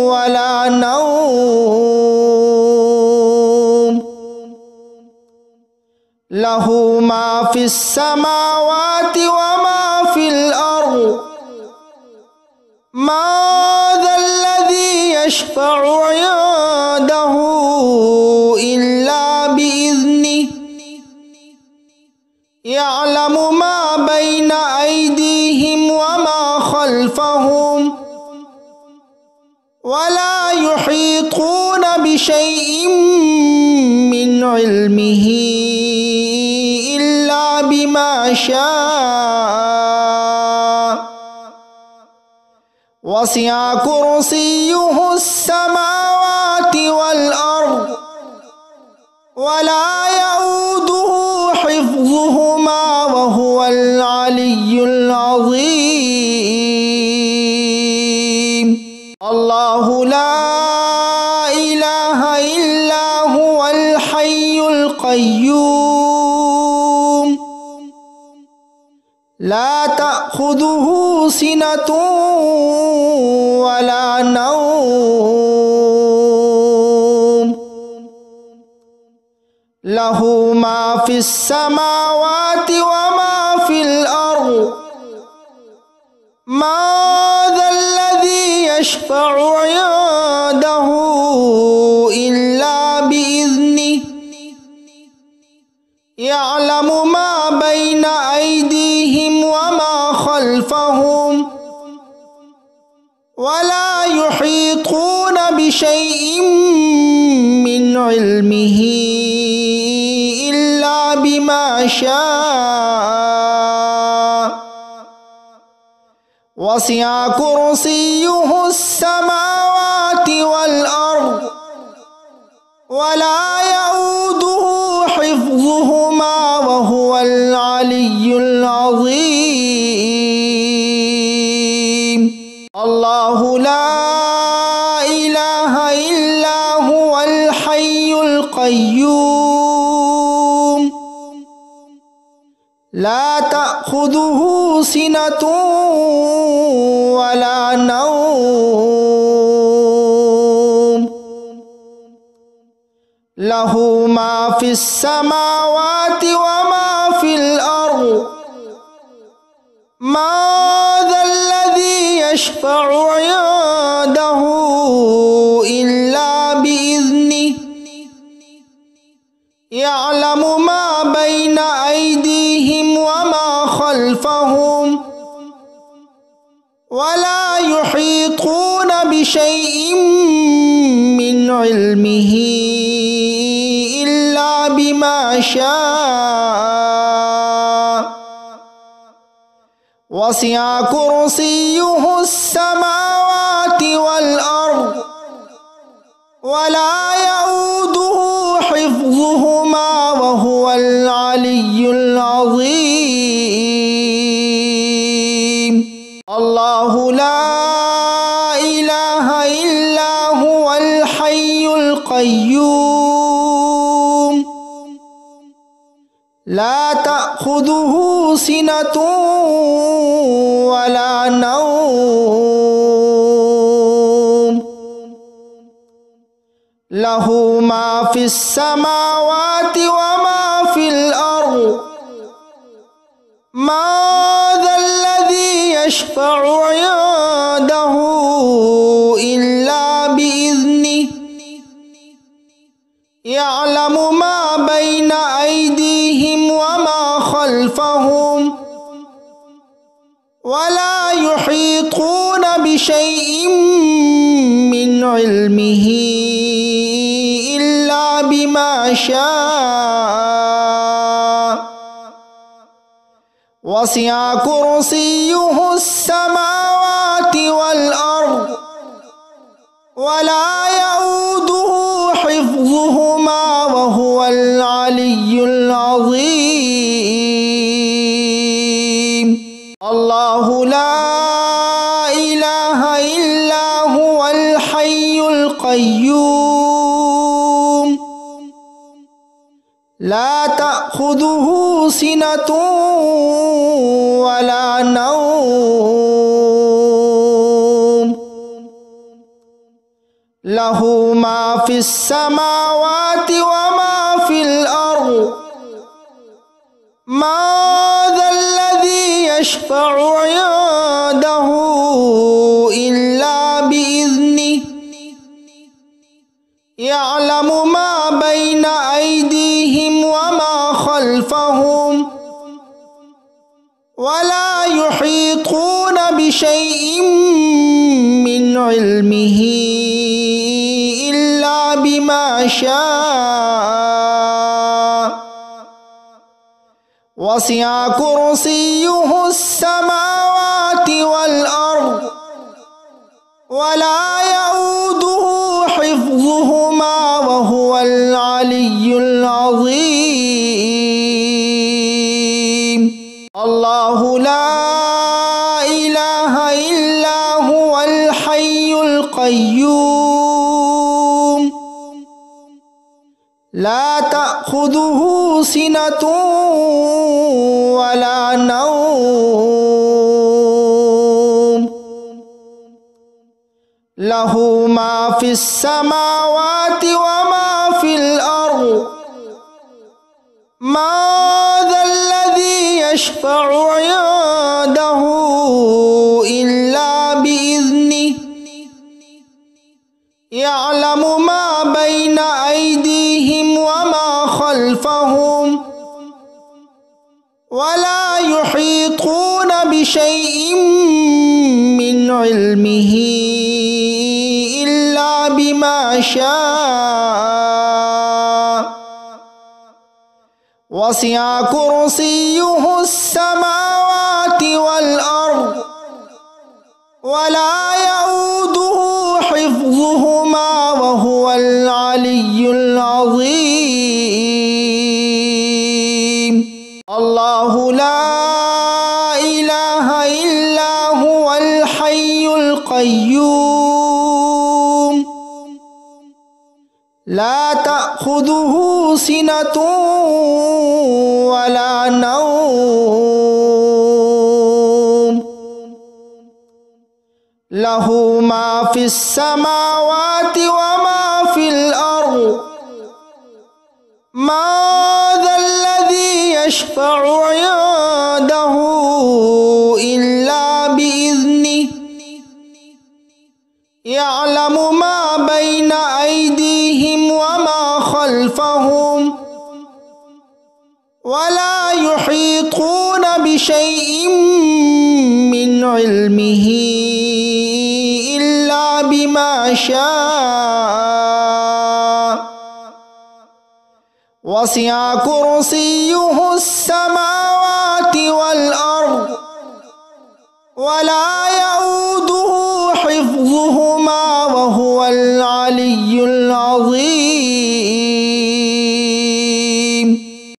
ولا نوم له ما في السماوات وما في الأرض ما ذا الذي يشفع عنده إلا بإذنه يعلم ما بين أيديهم وما خلفهم ولا يحيطون بشيء من علمه إلا بما شاء وسع كرسيه السماوات والأرض ولا يؤوده حفظهما وهو العلي العظيم الله لا إله إلا هو الحي القيوم لا تأخذه سنة ولا نوم له ما في السماوات وما في الأرض ما ذا الذي يشفع عنده إلا بإذنه يعلم ما بين أيديهم وما خلفهم ولا يحيطون بشيء من علمه إلا بما شاء وسع كرسيه السماوات والأرض ولا يؤوده حفظهما وهو العلي العظيم الله لا إله إلا هو الحي القيوم لا تأخذه سنة ولا نوم له ما في السماوات وما في الأرض ما ذا الذي يشفع عنده إلا بإذنه يعلم ما بين أيديهم وما خلفهم ولا يحيطون بشيء من علمه إلا بما شاء وسع كرسيه السماوات والأرض ولا يؤوده حفظهما وهو العلي العظيم الله لا إله إلا هو الحي القيوم لا تأخذه سنة ولا نوم له ما في السماوات وما في الأرض ما ذا الذي يشفع عنده إلا بإذنه يعلم ما بين أيديهم وما خلفهم ولا يحيطون بشيء من علمه إلا بما بما شاء وسع كرسيه السماوات والأرض ولا يؤوده حفظهما وهو العلي العظيم. الله لا إله إلا هو الحي القيوم لا تأخذه سنة ولا نوم له ما في السماوات وما في الأرض ما ذا الذي يشفع عنده إلا بإذنه يعلم ما بين أيديهم وما خلفهم ولا يحيطون بشيء من علمه إلا بما شاء وسع كرسيه السماوات والأرض ولا يؤوده حفظهما وهو العلي العظيم. الله لا إله إلا هو الحي القيوم لا تأخذه سنة ولا نوم له ما في السماوات وما في الأرض ما ذا الذي يشفع عنده إلا بإذنه يعلم ما بين أيديهم وما خلفهم ولا يحيطون بشيء من علمه إلا بما شاء وسع كرسيه السماوات والأرض ولا يؤوده حفظهما وهو العلي العظيم. الله لا إله إلا هو الحي القيوم لا تأخذه سنة ولا نوم له ما في السماوات وما في الأرض ما ذا الذي يشفع عنده إلا بإذنه يعلم ما بين أيديهم وما خلفهم ولا يحيطون بشيء من علمه إلا بما شاء وسع كرسيه السماوات والأرض ولا يؤوده حفظهما وهو العلي العظيم.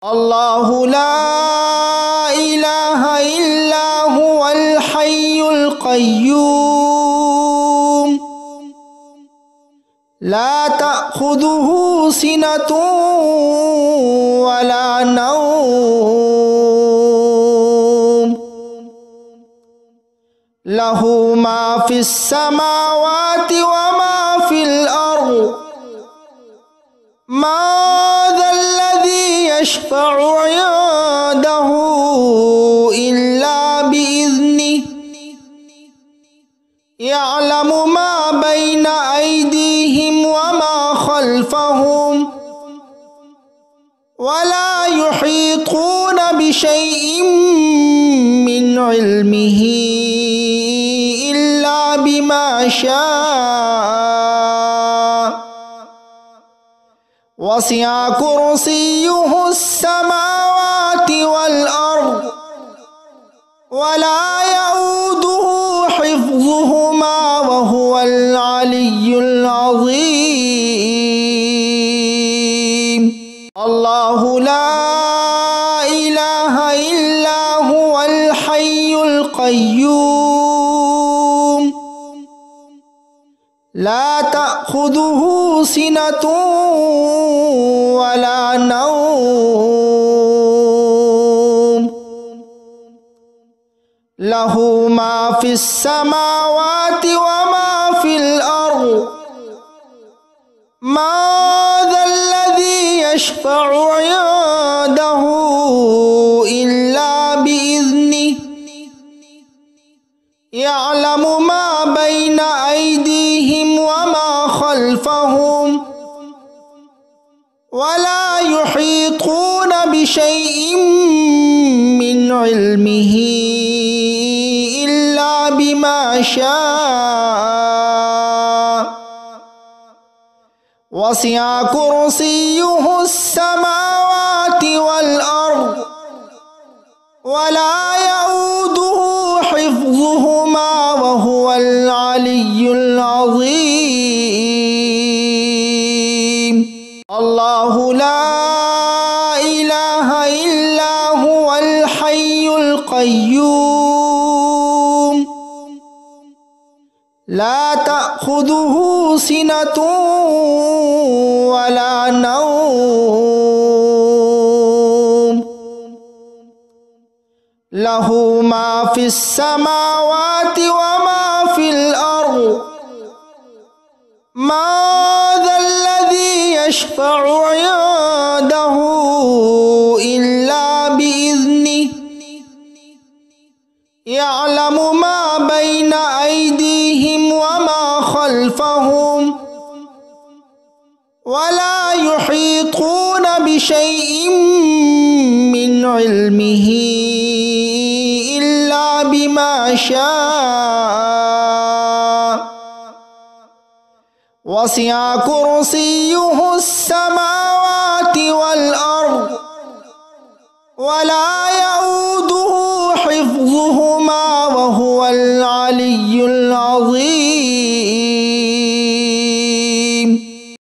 الله لا إله إلا هو الحي القيوم لا تأخذه سنة ولا نوم له ما في السماوات وما في الأرض ما ذا الذي يشفع عنده إلا بإذنه يعلم ما بين أيديهم وما خلفهم ولا يحيطون بشيء من علمه إلا بما شاء وسع كرسيه السماوات والأرض ولا يؤوده حفظهما وهو العلي العظيم الله لا إله إلا هو الحي القيوم لا تأخذه سنة ولا نوم له ما في السماوات وما في الأرض ما ذا الذي يشفع عنده إلا بإذنه يعلم ما بين أيديهم وما خلفهم ولا يحيطون بشيء من علمه إلا بما شاء وسع كرسيه السماوات والأرض ولا يؤوده حفظهما وهو العلي العظيم الله لا إله إلا هو الحي القيوم لا تأخذه سنة ولا نوم له ما في السماوات وما في الأرض ما ذا الذي يشفع عنده إلا بإذنه يعلم ما بين أيديهم وما خلفهم ولا يحيطون بشيء من علمه إلا بما شاء وسع كرسيه السماوات والأرض ولا يؤوده حفظهما وهو العلي العظيم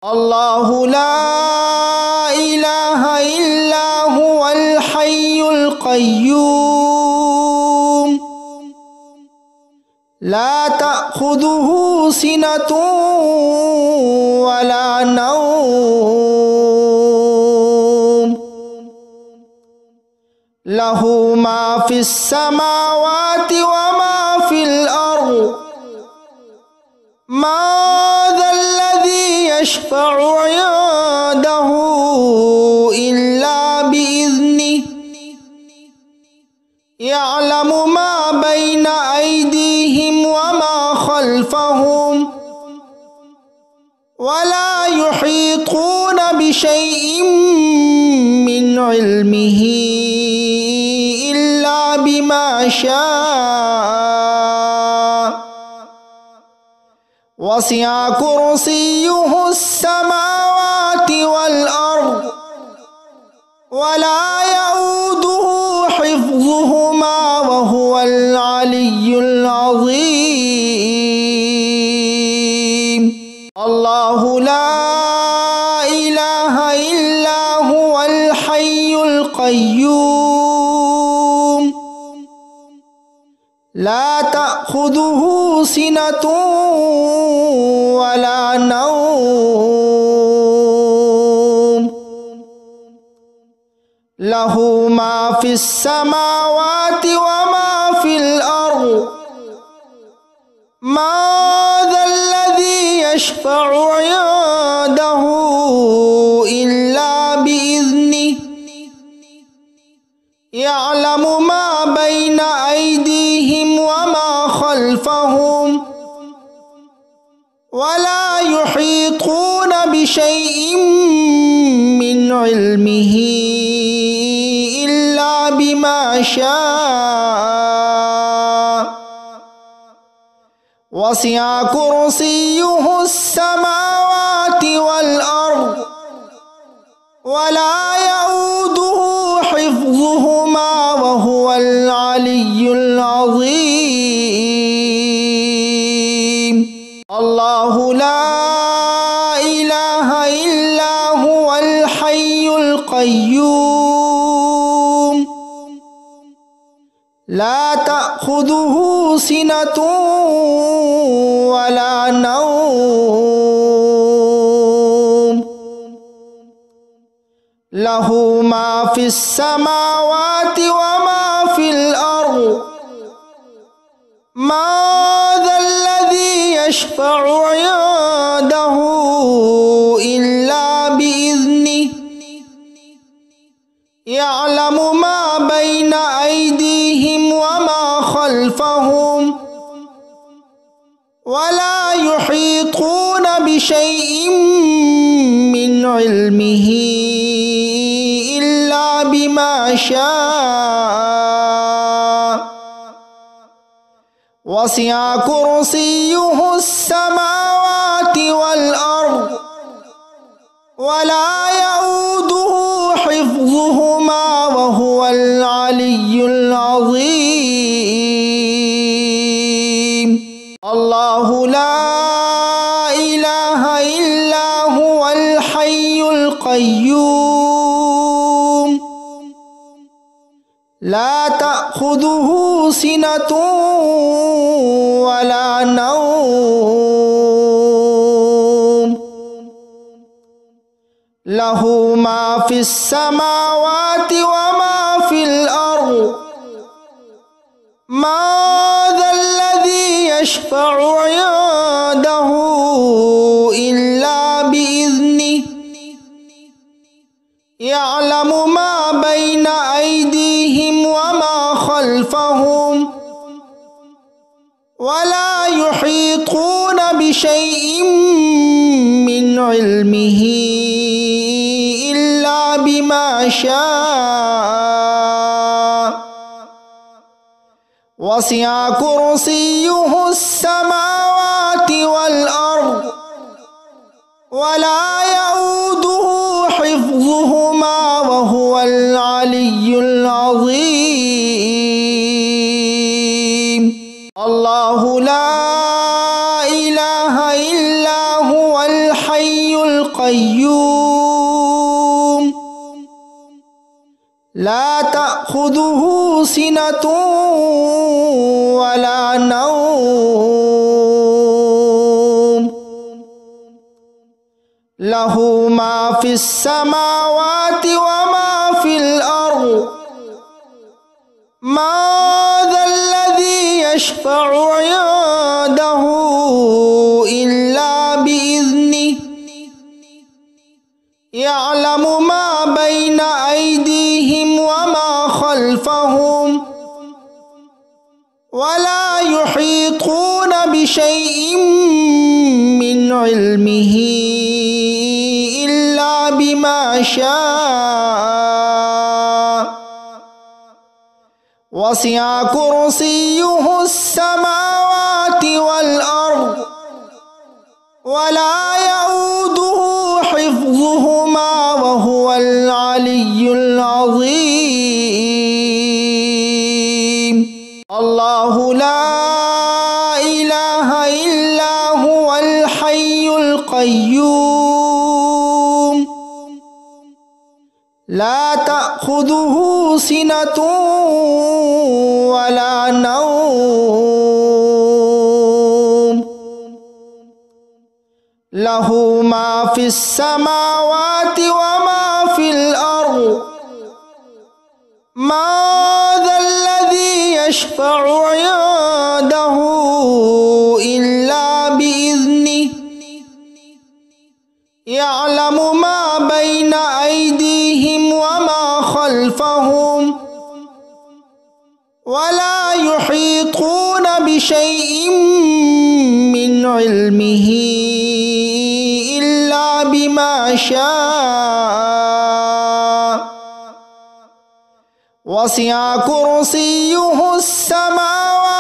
الله لا إله إلا هو الحي القيوم لا تأخذه سنة ولا نوم له ما في السماوات وما في الأرض ما ذا الذي يشفع عنده إلا بإذنه يعلم ما بين أيديهم وما خلفهم ولا يحيطون بشيء من علمه إلا بما شاء وسع كرسيه السماوات والأرض ولا يؤوده حفظهما وهو العلي العظيم الله لا إله إلا هو الحي القيوم لا تأخذه سنة ولا نوم له ما في السماوات وما في الأرض ما ذا الذي يشفع عنده إلا بإذنه يعلم ما بين أيديهم وما خلفهم ولا يحيطون بشيء من علمه إلا بما شاء وسع كرسيه السماوات والأرض ولا يؤوده حفظهما وهو العلي العظيم الله لا إله إلا هو الحي القيوم لا تأخذه سنة ولا نوم له ما في السماوات وما في الأرض ما ذا الذي يشفع عنده إلا بإذنه يعلم ما بين أيديهم وما خلفهم ولا يحيطون بشيء من علمه إلا بما شاء وسع كرسيه السماوات والأرض ولا يؤوده حفظهما وهو العلي العظيم الله لا إله إلا هو الحي القيوم لا تأخذه سنة ولا نوم له ما في السماوات وما في الأرض ما ذا الذي يشفع عنده إلا بإذنه يعلم ما بين أيديهم وما خلفهم ولا يحيطون بشيء من علمه إلا بما شاء وسع كرسيه السماوات والأرض ولا يؤوده حفظهما وهو العلي العظيم الله لا إله إلا هو الحي القيوم لا تأخذه سنة ولا نوم له ما في السماوات وما في الأرض ما ذا الذي يشفع عنده إلا بإذنه يعلم ما بين أيديهم وما خلفهم ولا يحيطون بشيء من علمه إلا بما شاء وسع كرسيه السماوات والأرض ولا يؤوده حفظهما وهو العلي العظيم الله لا إله إلا هو الحي القيوم لا تأخذه سنة ولا نوم له ما في السماوات وما في الأرض ما ذا الذي يشفع عنده إلا بإذنه يعلم ما بين أيديهم وما خلفهم ولا يحيطون بشيء من علمه إلا بما شاء وسع كرسيه السماوات